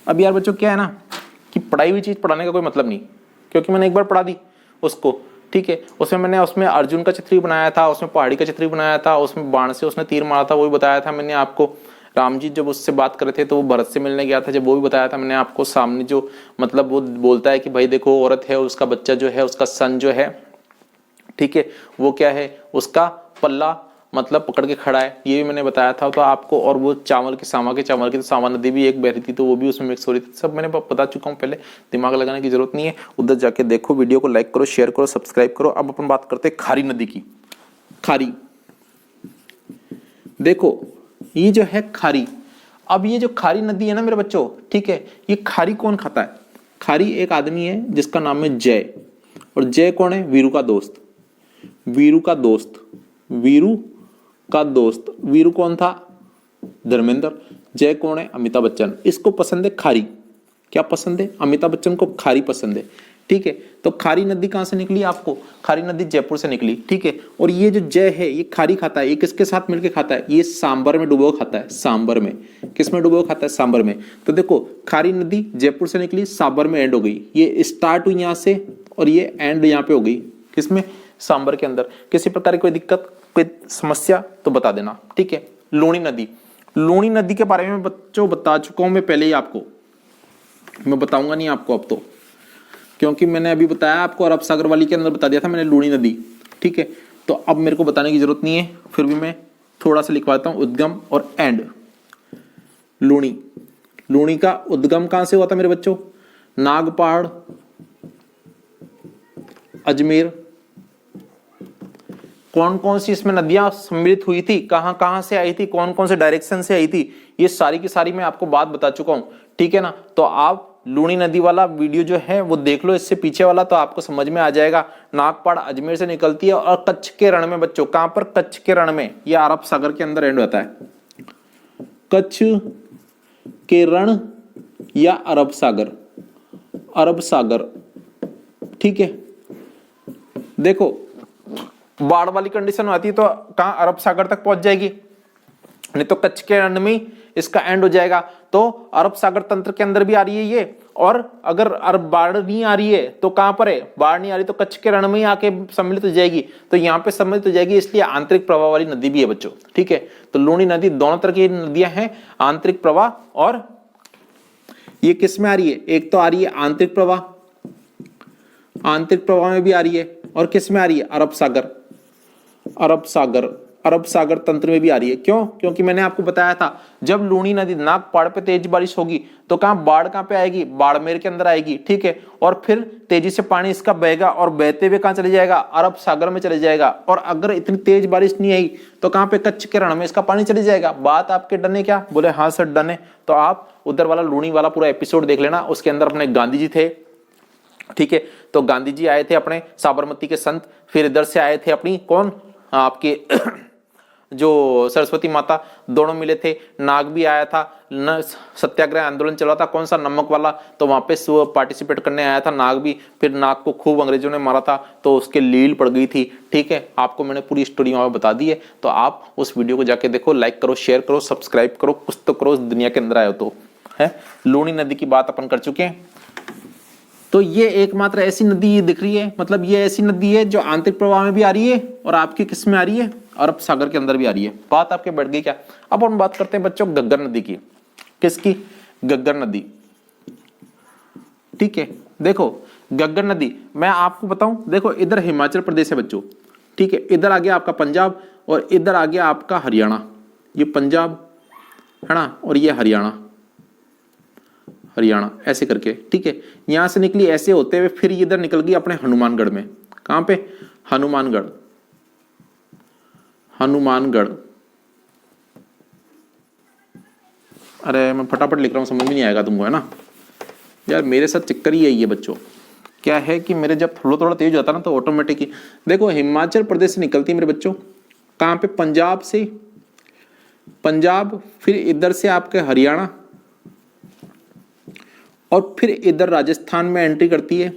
अब यार बच्चों क्या है ना कि पढ़ाई हुई चीज पढ़ाने का कोई मतलब नहीं, क्योंकि मैंने एक बार पढ़ा दी उसको, ठीक है। उसमें अर्जुन का चित्र बनाया था, उसमें पहाड़ी का चित्र बनाया था, उसमें बाण से उसने तीर मारा था, वो भी बताया था मैंने आपको। राम जी जब उससे बात कर रहे थे तो वो भरत से मिलने गया था, जब वो भी बताया था मैंने आपको। सामने जो मतलब वो बोलता है कि भाई देखो औरत है, उसका बच्चा जो है, उसका सन जो है, ठीक है, वो क्या है, उसका पल्ला मतलब पकड़ के खड़ा है, ये भी मैंने बताया था तो आपको। और वो चावल की तो सामा नदी भी एक बह रही थी, तो वो भी उसमें मिक्स हो रही थी। सब मैंने बता चुका हूँ, पहले दिमाग लगाने की जरूरत नहीं है। उधर जाके देखो, वीडियो को लाइक करो, शेयर करो, सब्सक्राइब करो। अब अपन बात करते हैं खारी नदी की। खारी, देखो ये जो है खारी, अब ये जो खारी नदी है ना मेरे बच्चों, ठीक है, ये खारी कौन खाता है? खारी एक आदमी है जिसका नाम है जय। और जय कौन है? वीरू का दोस्त। वीरू का दोस्त, वीरू का दोस्त। वीरू कौन था? धर्मेंद्र। जय कौन है? अमिताभ बच्चन। इसको पसंद है खारी। क्या पसंद है? अमिताभ बच्चन को खारी पसंद है, ठीक है। तो खारी नदी कहां से निकली आपको? खारी नदी जयपुर से निकली, ठीक है। और ये जो जय है ये खारी खाता है, ये किसके साथ मिलकर खाता है? ये सांबर में डुबो खाता है, सांबर में। किस में डुबो खाता है? सांबर में। तो देखो खारी नदी जयपुर से निकली, सांबर में एंड हो गई। ये स्टार्ट हुई यहां से और ये एंड यहाँ पे हो गई, किसमें? सांबर के अंदर। किसी प्रकार की कोई दिक्कत, कोई समस्या तो बता देना, ठीक है। लूणी नदी, लूणी नदी के बारे में बच्चों बता चुका हूं मैं पहले ही आपको, मैं बताऊंगा नहीं आपको अब तो, क्योंकि मैंने अभी बताया आपको, अरब सागर वाली के अंदर बता दिया था मैंने लूणी नदी, ठीक है। तो अब मेरे को बताने की जरूरत नहीं है, फिर भी मैं थोड़ा सा लिखवाता हूं, उद्गम और एंड। लूणी, लूणी का उद्गम कहां से हुआ था मेरे बच्चों? नागपहाड़, अजमेर। कौन कौन सी इसमें नदियां सम्मिलित हुई थी, कहां कहां से आई थी, कौन कौन से डायरेक्शन से आई थी, ये सारी की सारी मैं आपको बात बता चुका हूं, ठीक है ना। तो आप लूणी नदी वाला वीडियो जो है वो देख लो, इससे पीछे वाला, तो आपको समझ में आ जाएगा। नागपाड़ अजमेर से निकलती है और कच्छ के रण में बच्चों, कहां पर? कच्छ के रण में। ये अरब सागर के अंदर एंड होता है, कच्छ के रण या अरब सागर, अरब सागर, ठीक है। देखो बाढ़ वाली कंडीशन आती है तो कहां? अरब सागर तक पहुंच जाएगी, नहीं तो कच्छ के रण में इसका एंड हो जाएगा। तो अरब सागर तंत्र के अंदर भी आ रही है ये, और अगर अरब बाढ़ नहीं आ रही है तो कहां पर है? बाढ़ नहीं आ रही तो कच्छ के रण में ही आके सम्मिलित हो जाएगी, तो यहां पे सम्मिलित हो जाएगी, इसलिए आंतरिक प्रवाह वाली नदी भी है बच्चों, ठीक है। तो लूणी नदी दोनों तरह की नदियां हैं, आंतरिक प्रवाह और ये किस में आ रही है? एक तो आ रही है आंतरिक प्रवाह, आंतरिक प्रवाह में भी आ रही है, और किस में आ रही है? अरब सागर, अरब सागर, अरब सागर तंत्र में भी आ रही है। क्यों? क्योंकि मैंने आपको बताया था जब लूणी नदी नागपाड़ पे तेज बारिश होगी तो कहां? बाढ़ कहां पे आएगी? बाड़मेर के अंदर आएगी, ठीक है। और फिर तेजी से पानी इसका बहेगा और बहते हुए कहां चले जाएगा? अरब सागर में चले जाएगा। और अगर इतनी तेज बारिश नहीं आई तो कहां पे? कच्छ के रण में इसका पानी चले जाएगा। बात आपके डन है क्या? बोले हाँ सर डन है। तो आप उधर वाला लूणी वाला पूरा एपिसोड देख लेना, उसके अंदर अपने गांधी जी थे, ठीक है। तो गांधी जी आए थे अपने साबरमती के संत, फिर इधर से आए थे अपनी कौन? आपके जो सरस्वती माता, दोनों मिले थे। नाग भी आया था, सत्याग्रह आंदोलन चला था, कौन सा? नमक वाला, तो वहां पे पार्टिसिपेट करने आया था नाग भी। फिर नाग को खूब अंग्रेजों ने मारा था तो उसके लील पड़ गई थी, ठीक है। आपको मैंने पूरी स्टोरी वहां बता दी है, तो आप उस वीडियो को जाके देखो, लाइक करो, शेयर करो, सब्सक्राइब करो, कुछ तो करो दुनिया के अंदर आए हो तो, है। लूणी नदी की बात अपन कर चुके हैं। तो ये एकमात्र ऐसी नदी दिख रही है, मतलब ये ऐसी नदी है जो आंतरिक प्रवाह में भी आ रही है और आपकी किस में आ रही है? अरब सागर के अंदर भी आ रही है। बात आपके बढ़ गई क्या? अब हम बात करते हैं बच्चों गग्गर नदी की। किसकी? गग्गर नदी, ठीक है। देखो गग्गर नदी मैं आपको बताऊं, देखो इधर हिमाचल प्रदेश है बच्चों, ठीक है। इधर आ गया आपका पंजाब और इधर आ गया आपका हरियाणा। ये पंजाब है ना, और ये हरियाणा, हरियाणा ऐसे करके, ठीक है। यहां से निकली ऐसे होते हुए फिर इधर निकल गई अपने हनुमानगढ़ में। कहां पे? हनुमानगढ़, हनुमानगढ़। अरे मैं फटाफट लिख रहा हूं, समझ में नहीं आएगा तुमको, है ना यार। मेरे साथ चक्कर ही यही है बच्चों, क्या है कि मेरे जब थोड़ा थोड़ा तेज होता ना तो ऑटोमेटिक ही, देखो हिमाचल प्रदेश से निकलती है मेरे बच्चों, कहां पे? पंजाब से, पंजाब, फिर इधर से आपके हरियाणा, और फिर इधर राजस्थान में एंट्री करती है।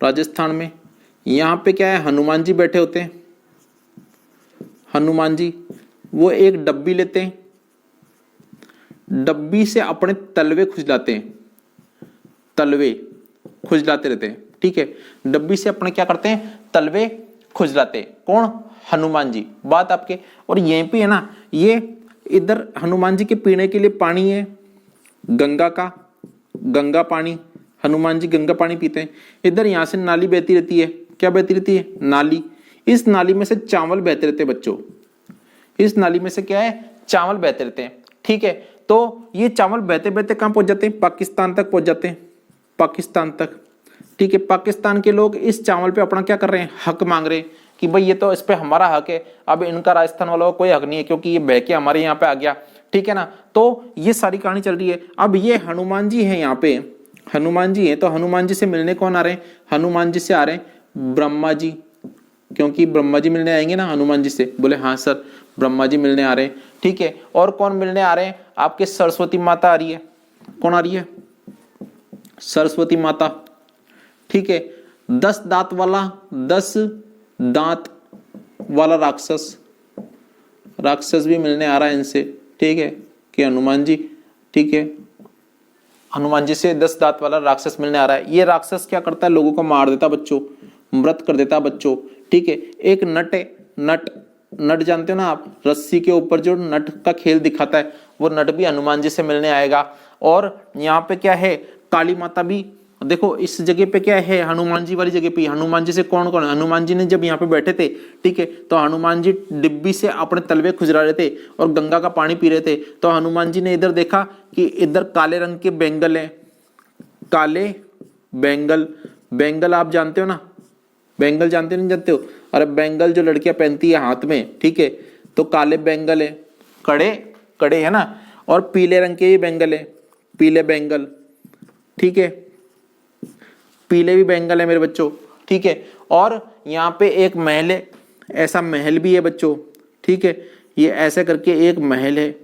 राजस्थान में यहां पे क्या है? हनुमान जी बैठे होते हैं, हनुमान जी। वो एक डब्बी लेते हैं, डब्बी से अपने तलवे खुजलाते हैं, तलवे खुजलाते रहते हैं, ठीक है। डब्बी से अपने क्या करते हैं? तलवे खुजलाते हैं। कौन? हनुमान जी। बात आपके, और यहीं पे है ना, ये इधर हनुमान जी के पीने के लिए पानी है गंगा का, गंगा पानी, हनुमान जी गंगा पानी पीते हैं। इधर यहां से नाली बहती रहती है, क्या बहती रहती है? नाली। इस नाली में से चावल बहते रहते हैं बच्चों, इस नाली में से क्या है, चावल बहते रहते हैं। ठीक है, तो ये चावल बहते बहते कहां पहुंच जाते हैं, पाकिस्तान तक पहुंच जाते हैं, पाकिस्तान तक। ठीक है, पाकिस्तान के लोग इस चावल पे अपना क्या कर रहे हैं, हक मांग रहे हैं कि भाई ये तो इस पे हमारा हक है, अब इनका राजस्थान वालों का कोई हक नहीं है क्योंकि ये बह के हमारे यहाँ पे आ गया। ठीक है ना, तो ये सारी कहानी चल रही है। अब ये हनुमान जी है, यहाँ पे हनुमान जी है, तो हनुमान जी से मिलने कौन आ रहे हैं, हनुमान जी से आ रहे हैं ब्रह्मा जी, क्योंकि ब्रह्मा जी मिलने आएंगे ना हनुमान जी से। बोले हाँ सर, ब्रह्मा जी मिलने आ रहे हैं। ठीक है, और कौन मिलने आ रहे हैं, आपके सरस्वती माता आ रही है। कौन आ रही है, सरस्वती माता। ठीक है, 10 दांत वाला राक्षस भी मिलने आ रहा है इनसे। ठीक है, कि हनुमान जी, ठीक है, हनुमान जी से 10 दांत वाला राक्षस मिलने आ रहा है। ये राक्षस क्या करता है, लोगों को मार देता बच्चों, मृत कर देता बच्चों। ठीक है, एक नट है, नट जानते हो ना आप, रस्सी के ऊपर जो नट का खेल दिखाता है, वो नट भी हनुमान जी से मिलने आएगा। और यहाँ पे क्या है, काली माता भी, देखो इस जगह पे क्या है, हनुमान जी वाली जगह पे। हनुमान जी से कौन कौन, हनुमान जी ने जब यहाँ पे बैठे थे, ठीक है, तो हनुमान जी डिब्बी से अपने तलवे खुजरा रहे थे और गंगा का पानी पी रहे थे। तो हनुमान जी ने इधर देखा कि इधर काले रंग के बैंगल हैं, काले बैंगल आप जानते हो ना, बैंगल जानते नहीं जानते हो, अरे बैंगल जो लड़कियां पहनती है हाथ में। ठीक है, तो काले बैंगल है, कड़े है ना, और पीले रंग के भी बैंगल है, पीले बैंगल। ठीक है, पीले भी बैंगल है मेरे बच्चों। ठीक है, और यहाँ पे एक महल है, ऐसा महल भी है बच्चों। ठीक है, ये ऐसे करके एक महल है,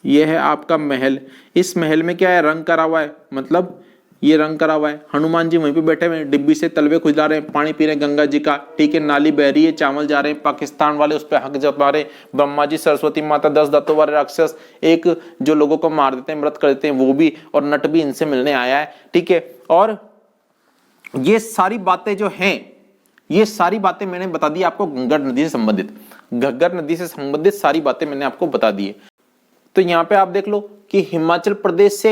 ये है आपका महल। इस महल में क्या है, रंग करा हुआ है, मतलब ये रंग करा हुआ है। हनुमान जी वहीं पे बैठे हुए हैं, डिब्बी से तलवे खुजला रहे हैं, पानी पी रहे हैं गंगा जी का। ठीक है, नाली बह रही है, चावल जा रहे हैं, पाकिस्तान वाले उस पर हक जता रहे। ब्रह्मा जी, सरस्वती माता, 10 दांतों वाले राक्षस, एक जो लोगों को मार देते हैं, मृत कर देते हैं, वो भी, और नट भी इनसे मिलने आया है। ठीक है, और ये सारी बातें जो हैं, ये सारी बातें मैंने बता दी आपको घग्गर नदी से संबंधित, घग्गर नदी से संबंधित सारी बातें मैंने आपको बता दी है। तो यहाँ पे आप देख लो कि हिमाचल प्रदेश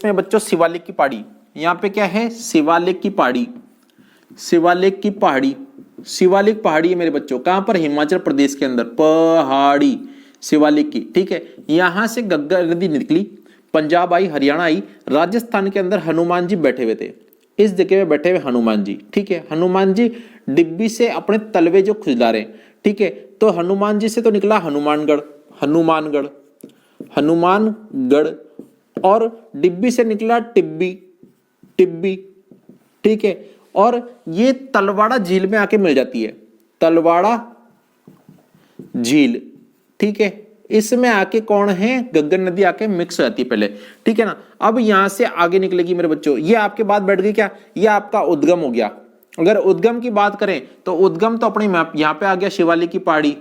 में बच्चों शिवालिक की पहाड़ी, यहाँ पे क्या है, शिवालिक की पहाड़ी, शिवालिक पहाड़ी है मेरे बच्चों। कहां पर, हिमाचल प्रदेश के अंदर पहाड़ी शिवालिक की। ठीक है, यहां से घग्गर नदी निकली, पंजाब आई, हरियाणा आई, राजस्थान के अंदर हनुमान जी बैठे हुए थे, इस जगह पे बैठे हुए हनुमान जी। ठीक है, हनुमान जी डिब्बी से अपने तलवे जो खुजला रहे हैं। ठीक है, तो हनुमान जी से तो निकला हनुमानगढ़, और डिब्बी से निकला टिब्बी। ठीक है, और ये तलवाड़ा झील में आके मिल जाती है, तलवाड़ा झील। ठीक है, इसमें आके कौन है, घग्गर नदी आके मिक्स हो जाती है पहले। ठीक है ना, अब यहां से आगे निकलेगी मेरे बच्चों। ये आपके बात बैठ गई क्या, ये आपका उद्गम हो गया। अगर उद्गम की बात करें तो उद्गम तो अपने यहां पे आ गया, शिवालिक की पहाड़ी।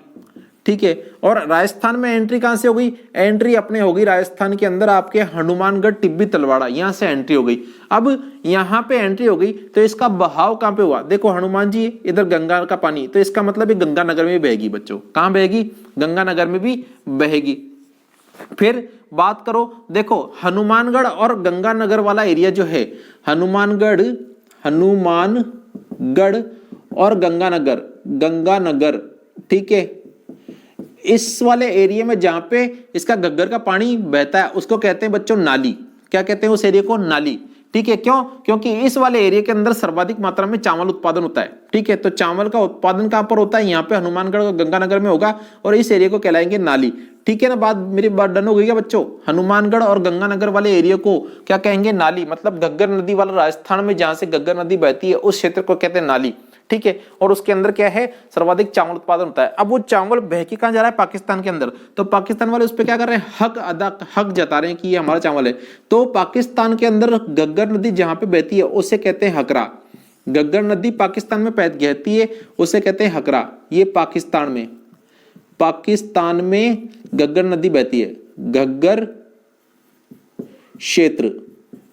ठीक है, और राजस्थान में एंट्री कहां से हो गई, एंट्री अपने हो गई राजस्थान के अंदर आपके हनुमानगढ़, टिब्बी, तलवाड़ा, यहां से एंट्री हो गई। अब यहां पे एंट्री हो गई तो इसका बहाव कहां पे हुआ, देखो हनुमान जी, इधर गंगा का पानी, तो इसका मतलब ये गंगानगर में भी बहेगी बच्चों। कहां बहेगी, गंगानगर में भी बहेगी। फिर बात करो, देखो हनुमानगढ़ और गंगानगर वाला एरिया जो है, हनुमानगढ़ और गंगानगर। ठीक है, इस वाले एरिया में जहां पे इसका घग्गर का पानी बहता है उसको कहते हैं बच्चों नाली। क्या कहते हैं उस एरिया को, नाली। ठीक है, क्यों, क्योंकि इस वाले एरिया के अंदर सर्वाधिक मात्रा में चावल उत्पादन होता है। ठीक है, तो चावल का उत्पादन कहां पर होता है, यहाँ पे हनुमानगढ़ और गंगानगर में होगा, और इस एरिया को कहलाएंगे नाली। ठीक है ना, मेरी बात डन हो गई क्या बच्चों, हनुमानगढ़ और गंगानगर वाले एरिया को क्या कहेंगे, नाली। मतलब घग्गर नदी वाला राजस्थान में जहां से घग्गर नदी बहती है उस क्षेत्र को कहते हैं नाली। ठीक है, और उसके अंदर क्या है, सर्वाधिक चावल उत्पादन होता है। अब वो चावल बह के कहां जा रहा है, पाकिस्तान के अंदर। तो पाकिस्तान वाले उस पर क्या कर रहे हैं, हक जता रहे हैं कि ये हमारा चावल है। तो पाकिस्तान के अंदर घग्गर नदी जहां पे बहती है उसे कहते हैं हकरा। घग्गर नदी पाकिस्तान में बहती है उसे कहते हैं हकरा। ये पाकिस्तान में घग्गर नदी बहती है, घग्गर क्षेत्र,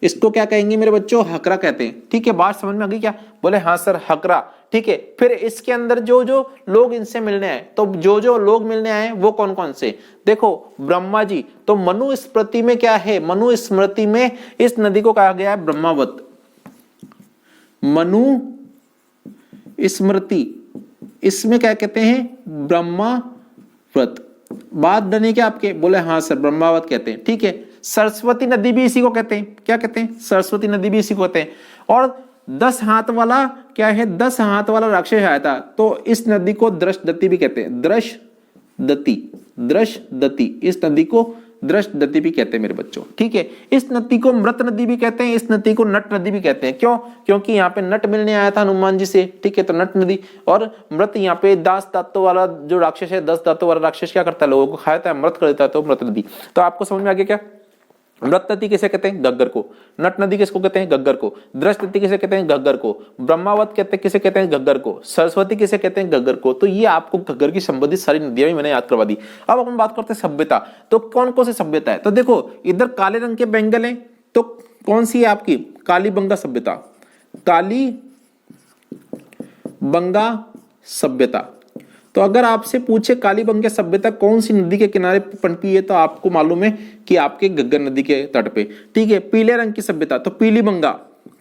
इसको क्या कहेंगे मेरे बच्चों, हकरा कहते हैं। ठीक है, बात समझ में आ गई क्या, बोले हाँ सर हकरा। ठीक है, फिर इसके अंदर जो लोग इनसे मिलने आए, तो जो लोग मिलने आए वो कौन कौन से, देखो ब्रह्मा जी। तो मनु स्मृति में क्या है, मनु स्मृति में इस नदी को कहा गया है ब्रह्मावत। मनु स्मृति इसमें क्या कहते हैं, ब्रह्मावत। बात डनी क्या आपके, बोले हाँ सर ब्रह्मावत कहते हैं, ठीक है। सरस्वती नदी भी इसी को कहते हैं, क्या कहते हैं, सरस्वती नदी भी इसी को कहते हैं। और 10 हाथ वाला क्या है, 10 हाथ वाला राक्षस आया था, तो इस नदी को दृष्टदती भी कहते हैं, दृष्टदती, दृष्टदती, इस नदी को दृष्टदती भी कहते हैं मेरे बच्चों, ठीक है। इस नदी को मृत नदी भी कहते हैं, इस नदी को नट नदी भी कहते हैं। क्यों, क्योंकि यहाँ पे नट मिलने आया था हनुमान जी से, ठीक है, तो नट नदी। और मृत यहाँ पे 10 दांतों वाला जो राक्षस है, 10 दांतों वाला राक्षस क्या करता है, लोगों को खाता है, मृत कर देता है, तो मृत नदी। तो आपको समझ में आ गया क्या, मृत नदी किसे कहते हैं, गग्गर को। नट नदी किसको कहते हैं, गग्गर को। दृष्ट नदी किसे कहते हैं, गग्गर को। ब्रह्मावत कहते हैं किसे कहते हैं, गग्गर को। सरस्वती किसे कहते हैं, गग्गर को। तो ये आपको गग्गर की संबंधित सारी नदियां भी मैंने याद करवा दी। अब अपन बात करते हैं सभ्यता। तो कौन कौन सी सभ्यता है, तो देखो इधर काले रंग के बेंगल हैं, तो कौन सी है आपकी, कालीबंगा सभ्यता, कालीबंगा सभ्यता। तो अगर आपसे पूछे कालीबंगा सभ्यता कौन सी नदी के किनारे पनपी है, तो आपको मालूम है कि आपके गग्गर नदी के तट पे, ठीक है। पीले रंग की सभ्यता, तो पीलीबंगा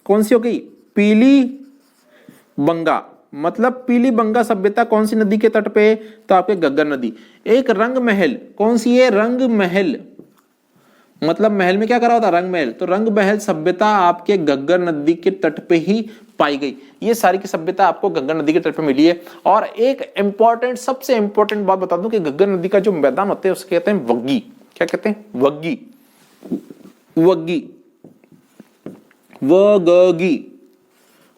कौन सी हो गई, पीलीबंगा, मतलब पीलीबंगा सभ्यता कौन सी नदी के तट पे है, तो आपके गग्गर नदी। एक रंग महल, कौन सी है, रंग महल, मतलब महल में क्या करा होता, रंग महल, तो रंग महल सभ्यता आपके गग्गर नदी के तट पे ही पाई गई। ये सारी की सभ्यता आपको गग्गर नदी के तट पे मिली है। और एक इंपॉर्टेंट, सबसे इंपॉर्टेंट बात बता दूं कि गग्गर नदी का जो मैदान होते हैं उसके कहते हैं वग्गी। क्या कहते हैं, वग्गी, वग्गी, वग्गी,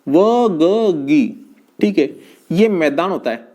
वग्गी, ठीक है, ये मैदान होता है।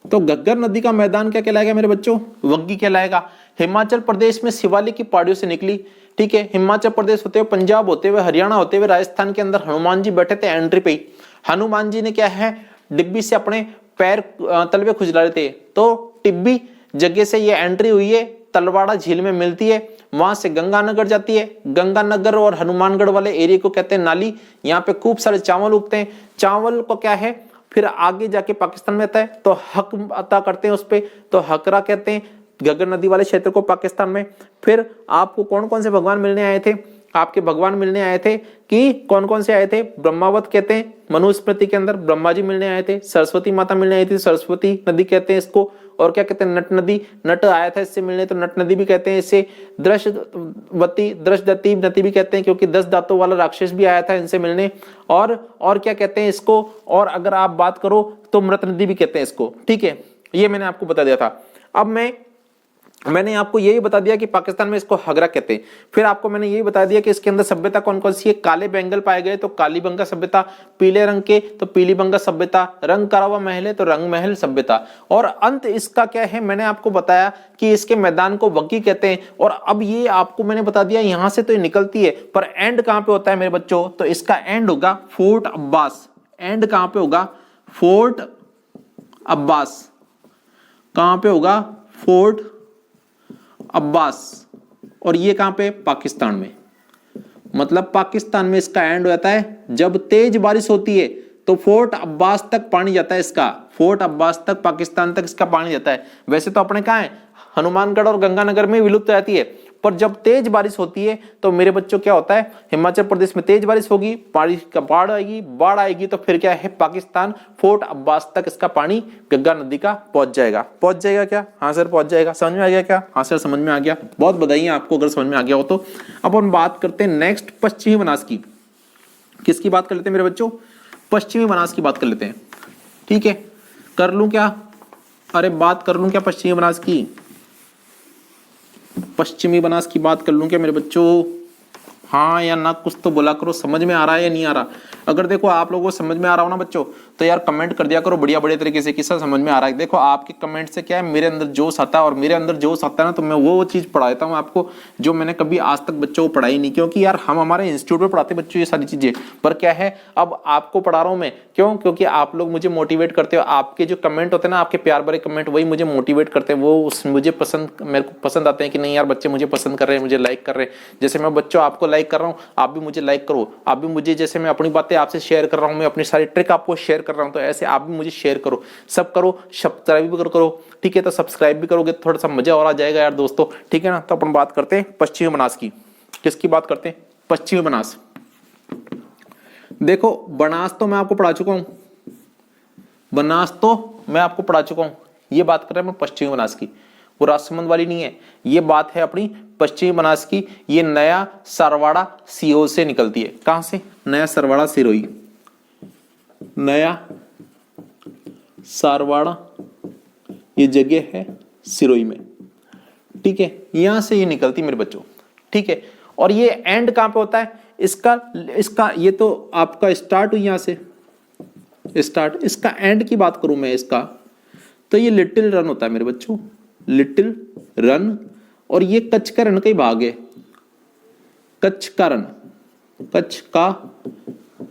तो गग्गर नदी का मैदान क्या कहलाएगा मेरे बच्चों, वग्गी कहलाएगा। हिमाचल प्रदेश में शिवालिक की पहाड़ियों से निकली, ठीक है। हिमाचल प्रदेश होते हुए, पंजाब होते हुए, हरियाणा होते हुए, राजस्थान के अंदर हनुमान जी बैठे थे एंट्री पे ही। हनुमान जी ने क्या है, डिब्बी से अपने पैर तलवे खुजला रहे थे, तो टिब्बी जगह से ये एंट्री हुई है, तलवाड़ा झील में मिलती है, वहां से गंगानगर जाती है। गंगानगर और हनुमानगढ़ वाले एरिया को कहते हैं नाली। यहाँ पे खूब सारे चावल उगते हैं, चावल को क्या है फिर आगे जाके पाकिस्तान में आता है, तो हक अता करते हैं उस पे, तो हकरा कहते हैं गग्गर नदी वाले क्षेत्र को पाकिस्तान में। फिर आपको कौन कौन से भगवान मिलने आए थे, आपके भगवान मिलने आए थे कि कौन कौन से आए थे, ब्रह्मावत कहते हैं, मनुस्मृति के अंदर ब्रह्मा जी मिलने आए थे। सरस्वती माता मिलने आई थी, सरस्वती नदी कहते हैं इसको। और क्या कहते हैं, नट नदी, नट आया था इससे मिलने, तो नट नदी भी कहते हैं इसे। दृष्टवती, दृष्टदती नदी भी कहते हैं, क्योंकि 10 दांतों वाला राक्षस भी आया था इनसे मिलने। और क्या कहते हैं इसको, और अगर आप बात करो तो मृत नदी भी कहते हैं इसको, ठीक है। ये मैंने आपको बता दिया था। अब मैंने आपको यही बता दिया कि पाकिस्तान में इसको हगरा कहते हैं। फिर आपको मैंने यही बता दिया कि इसके अंदर सभ्यता कौन कौन सी है, काले बेंगल पाए गए तो कालीबंगा सभ्यता, पीले रंग के तो पीलीबंगा सभ्यता, रंग करा हुआ महल है तो रंग महल सभ्यता। और अंत इसका क्या है, मैंने आपको बताया कि इसके मैदान को वग्गी कहते हैं। और अब ये आपको मैंने बता दिया, यहां से तो ये निकलती है, पर एंड कहां पे होता है मेरे बच्चों, तो इसका एंड होगा फोर्ट अब्बास। एंड कहां पे होगा, फोर्ट अब्बास, कहां पे होगा, फोर्ट अब्बास। और ये कहां पे, पाकिस्तान में, मतलब पाकिस्तान में इसका एंड हो जाता है। जब तेज बारिश होती है तो फोर्ट अब्बास तक पानी जाता है इसका, फोर्ट अब्बास तक, पाकिस्तान तक इसका पानी जाता है। वैसे तो अपने कहां है, हनुमानगढ़ और गंगानगर में विलुप्त रहती है, पर जब तेज बारिश होती है तो मेरे बच्चों क्या होता है, हिमाचल प्रदेश में तेज बारिश होगी, बारिश का बाढ़ आएगी तो फिर क्या है, पाकिस्तान फोर्ट अब्बास तक इसका पानी गंगा नदी का पहुंच जाएगा क्या, हाँ सर पहुंच जाएगा। समझ में आ गया क्या, हाँ सर समझ में आ गया, बहुत बधाई आपको अगर समझ में आ गया हो तो। अब हम बात करते हैं नेक्स्ट पश्चिमी बनास की। किसकी बात कर लेते हैं मेरे बच्चों, पश्चिमी बनास की बात कर लेते हैं, ठीक है। कर लूं क्या, अरे बात कर लूं क्या पश्चिमी बनास की, पश्चिमी बनास की बात कर लूं क्या मेरे बच्चों, हाँ या ना, कुछ तो बोला करो, समझ में आ रहा है या नहीं आ रहा। अगर देखो आप लोगों को समझ में आ रहा हो ना बच्चों, तो यार कमेंट कर दिया करो बढ़िया बढ़िया तरीके से कि सर समझ में आ रहा है। देखो आपके कमेंट से क्या है, मेरे अंदर जोश आता है, और मेरे अंदर जोश आता है ना तो मैं वो चीज पढ़ा देता हूँ आपको जो मैंने कभी आज तक बच्चों को पढ़ाई नहीं। क्योंकि यार हम हमारे इंस्टीट्यूट में पढ़ाते बच्चों ये सारी चीजें, पर क्या है अब आपको पढ़ा रहा हूँ मैं, क्यों, क्योंकि आप लोग मुझे मोटिवेट करते हो। आपके जो कमेंट होते हैं ना, आपके प्यार भरे कमेंट, वही मुझे मोटिवेट करते हैं, वो मुझे पसंद, मेरे को पसंद आते हैं कि नहीं यार बच्चे मुझे पसंद कर रहे हैं, मुझे लाइक कर रहे हैं। जैसे मैं बच्चों आपको लाइक कर रहा हूँ, आप भी मुझे लाइक करो, आप भी मुझे, जैसे मैं अपनी बातें आपसे शेयर कर रहा हूँ, मैं अपनी सारी ट्रिक आपको शेयर कर रहा हूँ, तो ऐसे आप भी मुझे शेयर करो, सब करो, सब्सक्राइब भी करो, ठीक है। तो सब्सक्राइब भी करोगे तो थोड़ा सा मजा और आ जाएगा यार दोस्तों, ठीक है ना। तो अपन बात करते हैं पश्चिमी बनास की। किसकी बात करते हैं, पश्चिमी बनास। देखो बनास तो मैं आपको पढ़ा चुका हूं, बनास तो मैं आपको पढ़ा चुका हूं, ये बात कर रहे हैं पश्चिमी बनास की, वो राजसमंद वाली नहीं है, ये बात है अपनी पश्चिमी बनास की। ये नया सरवाड़ा सीओ से निकलती है। कहां से? नया सरवाड़ा सिरोही, नया सरवाड़ा ये जगह है सिरोही में, ठीक है, यहां से ये निकलती मेरे बच्चों, ठीक है। और ये एंड कहां पे होता है इसका ये तो आपका स्टार्ट हुई यहां से स्टार्ट, इसका एंड की बात करूं मैं इसका, तो ये लिटिल रन होता है मेरे बच्चों, लिटिल रन। और ये कच्छ का रण का ही भाग है, कच्छ का रण, कच्छ का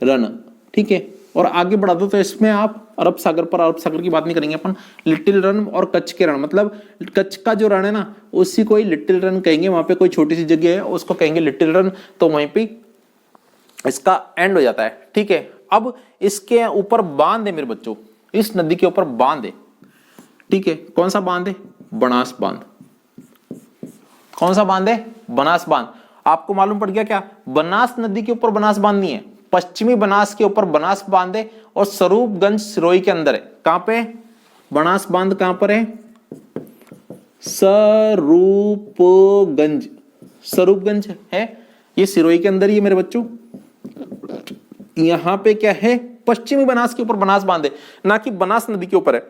रण, ठीक है। और आगे बढ़ा दो तो इसमें आप अरब सागर पर, अरब सागर की बात नहीं करेंगे अपन, लिटिल रन और कच्छ के रण, मतलब कच्छ का जो रण है ना उसी को ही लिटिल रन कहेंगे। वहां पे कोई छोटी सी जगह है उसको कहेंगे लिटिल रन, तो वहीं पे इसका एंड हो जाता है, ठीक है। अब इसके ऊपर बांध है मेरे बच्चों, इस नदी के ऊपर बांध है, ठीक है। कौन सा बांध है? बनास बांध। कौन सा बांध है? बनास बांध। आपको मालूम पड़ गया क्या? बनास नदी के ऊपर बनास बांध नहीं है, पश्चिमी बनास के ऊपर बनास बांध है और स्वरूपगंज सिरोही के अंदर है। कहां पे? बनास बांध कहां पर है? स्वरूपगंज, स्वरूपगंज है ये सिरोही के अंदर ही है मेरे बच्चों। यहां पे क्या है? पश्चिमी बनास के ऊपर बनास बांध है, ना कि बनास नदी के ऊपर है,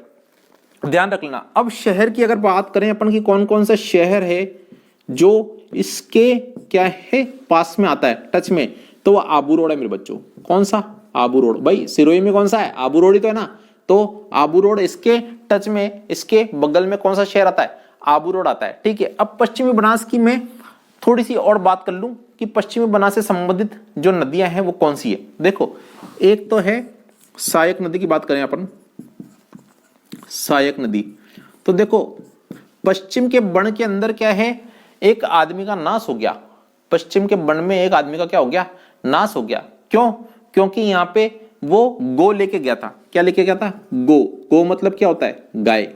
ध्यान रख लेना। अब शहर की अगर बात करें अपन की कौन कौन सा शहर है जो इसके क्या है पास में आता है, टच में, तो वो आबू रोड है मेरे बच्चों। कौन सा? आबू रोड। भाई सिरोही में कौन सा है? आबू रोड ही तो है ना, तो आबू रोड इसके टच में, इसके बगल में कौन सा शहर आता है? आबू रोड आता है, ठीक है। अब पश्चिमी बनास की मैं थोड़ी सी और बात कर लूं कि पश्चिमी बनास से संबंधित जो नदियां हैं वो कौन सी है। देखो एक तो है सहायक नदी की बात करें अपन, सहायक नदी, तो देखो पश्चिम के बन के अंदर क्या है? एक आदमी का नाश हो गया, पश्चिम के बन में एक आदमी का क्या हो गया? नाश हो गया। क्यों? क्योंकि यहां पे वो गो लेके गया था। क्या लेके गया था? गो। गो मतलब क्या होता है? गाय।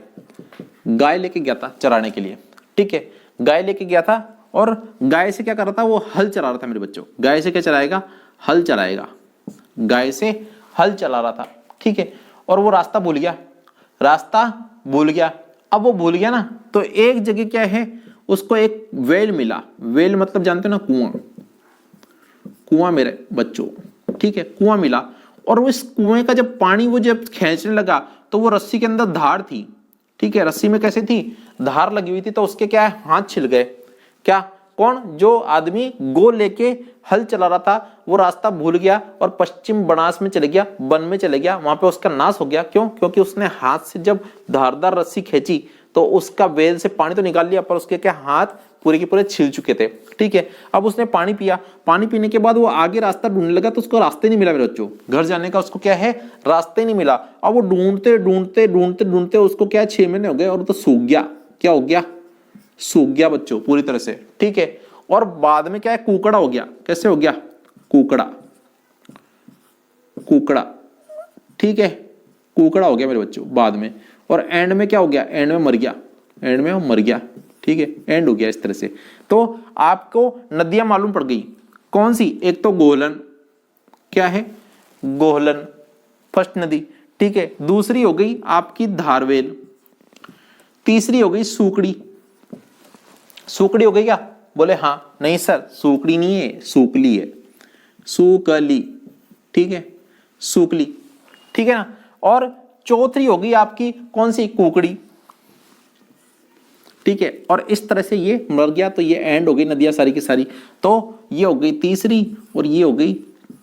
गाय लेके गया था चराने के लिए, ठीक है। गाय लेके गया था और गाय से क्या कर रहा था? वो हल चला रहा था मेरे बच्चों। गाय से क्या चलाएगा? हल चलाएगा। गाय से हल चला रहा था, ठीक है। और वो रास्ता भूल गया, रास्ता भूल गया। अब वो भूल गया ना, तो एक जगह क्या है, उसको एक वेल मिला। वेल मतलब जानते हो ना, कुआं। कुआं मेरे बच्चों, ठीक है, कुआं मिला। और उस कुएं का जब पानी वो जब खींचने लगा तो वो रस्सी के अंदर धार थी, ठीक है। रस्सी में कैसे थी? धार लगी हुई थी, तो उसके क्या है? हाथ छिल गए। क्या? कौन? जो आदमी गो लेके हल चला रहा था वो रास्ता भूल गया और पश्चिम बनास में चले गया, वन में चले गया, वहां पे उसका नाश हो गया। क्यों? क्योंकि उसने हाथ से जब धारदार रस्सी खींची तो उसका वेल से पानी तो निकाल लिया, पर उसके क्या हाथ पूरे के पूरे छिल चुके थे, ठीक है। अब उसने पानी पिया, पानी पीने के बाद वो आगे रास्ता ढूंढने लगा, तो उसको रास्ते नहीं मिला मेरे बच्चों, घर जाने का उसको क्या है? रास्ते नहीं मिला। अब वो ढूंढते ढूंढते ढूंढते ढूंढते उसको क्या 6 महीने हो गए और तो सूख गया। क्या हो गया? सूख गया बच्चों पूरी तरह से, ठीक है। और बाद में क्या है? कुकड़ा हो गया। कैसे हो गया? कुकड़ा, कुकड़ा, ठीक है, कुकड़ा हो गया मेरे बच्चों बाद में। और एंड में क्या हो गया? एंड में मर गया, एंड में वो मर गया, ठीक है, एंड हो गया इस तरह से। तो आपको नदियां मालूम पड़ गई कौन सी? एक तो गोहलन, क्या है? गोहलन फर्स्ट नदी, ठीक है। दूसरी हो गई आपकी धारवेल, तीसरी हो गई सूकड़ी। सूकड़ी हो गई क्या? बोले हाँ। नहीं सर, सूकड़ी नहीं है, सूकली है, सूकली, ठीक है, सूकली, ठीक है ना। और चौथी हो गई आपकी कौन सी? कुकड़ी, ठीक है। और इस तरह से ये मर गया, तो ये एंड हो गई नदियां सारी की सारी। तो ये हो गई तीसरी और ये हो गई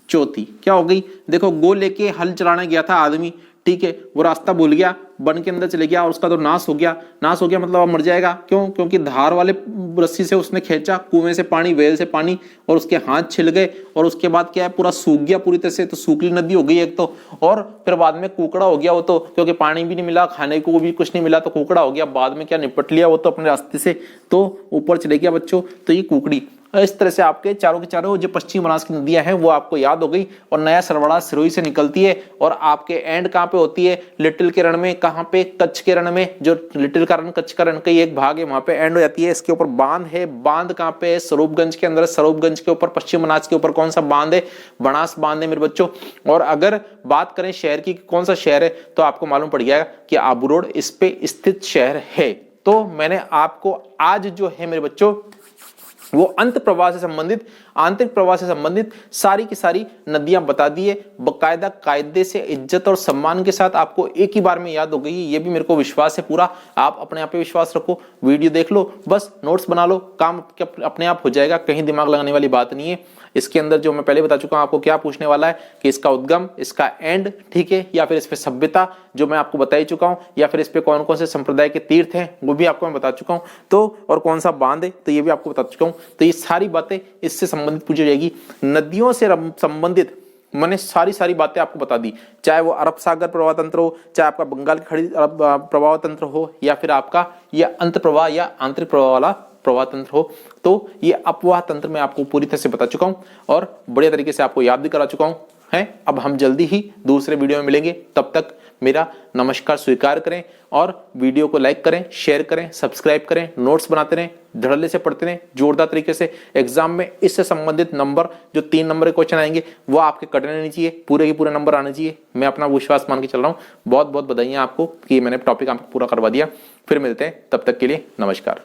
चौथी। क्या हो गई? देखो गो लेके हल चलाने गया था आदमी, ठीक है, वो रास्ता भूल गया, वन के अंदर चले गया और उसका तो नाश हो गया। नाश हो गया मतलब अब मर जाएगा। क्यों? क्योंकि धार वाले रस्सी से उसने खींचा, कुएं से पानी, वेल से पानी, और उसके हाथ छिल गए और उसके बाद क्या है? पूरा सूख गया पूरी तरह से। तो सूखली नदी हो गई एक तो, और फिर बाद में कुकड़ा हो गया वो तो, क्योंकि पानी भी नहीं मिला, खाने को भी कुछ नहीं मिला, तो कुकड़ा हो गया। बाद में क्या? निपट लिया वो तो अपने रास्ते से, तो ऊपर चले गया बच्चों, तो ये कुकड़ी। इस तरह से आपके चारों के चारों जो पश्चिम बनास की नदियां हैं वो आपको याद हो गई। और नया सरवड़ा सिरोही से निकलती है और आपके एंड कहां पे होती है, लिटिल के रण में। कहां पे, कच्छ के रण में, जो लिटिल का रण कच्छ का रण का ही एक भाग है, वहां पे एंड हो जाती है। इसके ऊपर बांध है, बांध कहां पे है, स्वरूपगंज के अंदर। स्वरूपगंज के ऊपर पश्चिम बनास के ऊपर कौन सा बांध है, बनास बांध है मेरे बच्चों। और अगर बात करें शहर की, कौन सा शहर है, तो आपको मालूम पड़ जाएगा कि आबू रोड इस पे स्थित शहर है। तो मैंने आपको आज जो है मेरे बच्चों वो अंत प्रवाह से संबंधित, आंतरिक प्रवाह से संबंधित सारी की सारी नदियां बता दी है, बकायदा कायदे से, इज्जत और सम्मान के साथ। आपको एक ही बार में याद हो गई, ये भी मेरे को विश्वास है पूरा। आप अपने आप पे विश्वास रखो, वीडियो देख लो, बस नोट्स बना लो, काम अपने आप हो जाएगा, कहीं दिमाग लगाने वाली बात नहीं है। इसके अंदर जो मैं पहले बता चुका हूं आपको क्या पूछने वाला है कि इसका उद्गम, इसका एंड, ठीक है, या फिर इस पे सभ्यता जो मैं आपको बता ही चुका हूं, या फिर इस पे कौन कौन से संप्रदाय के तीर्थ हैं वो भी आपको मैं बता चुका हूं, तो और कौन सा बांध है तो ये भी आपको बता चुका हूं। तो ये सारी बातें इससे संबंधित पूछी जाएगी। नदियों से संबंधित मैंने सारी बातें आपको बता दी, चाहे वो अरब सागर प्रवाह तंत्र हो, चाहे आपका बंगाल की खाड़ी प्रवाह तंत्र हो, या फिर आपका ये अंत प्रवाह या आंतरिक प्रवाह वाला प्रवाह तंत्र हो। तो ये अपवाह तंत्र मैं आपको पूरी तरह से बता चुका हूं और बढ़िया तरीके से आपको याद भी करा चुका हूं है। अब हम जल्दी ही दूसरे वीडियो में मिलेंगे, तब तक मेरा नमस्कार स्वीकार करें और वीडियो को लाइक करें, शेयर करें, सब्सक्राइब करें, नोट्स बनाते रहें, धड़ल्ले से पढ़ते रहें, जोरदार तरीके से। एग्जाम में इससे संबंधित नंबर, जो 3 नंबर के क्वेश्चन आएंगे वो आपके कटने नहीं चाहिए, पूरे के पूरे नंबर आने चाहिए। मैं अपना विश्वास मान के चल रहा हूँ। बहुत बहुत बधाइयां आपको कि मैंने टॉपिक आपको पूरा करवा दिया। फिर मिलते हैं, तब तक के लिए नमस्कार।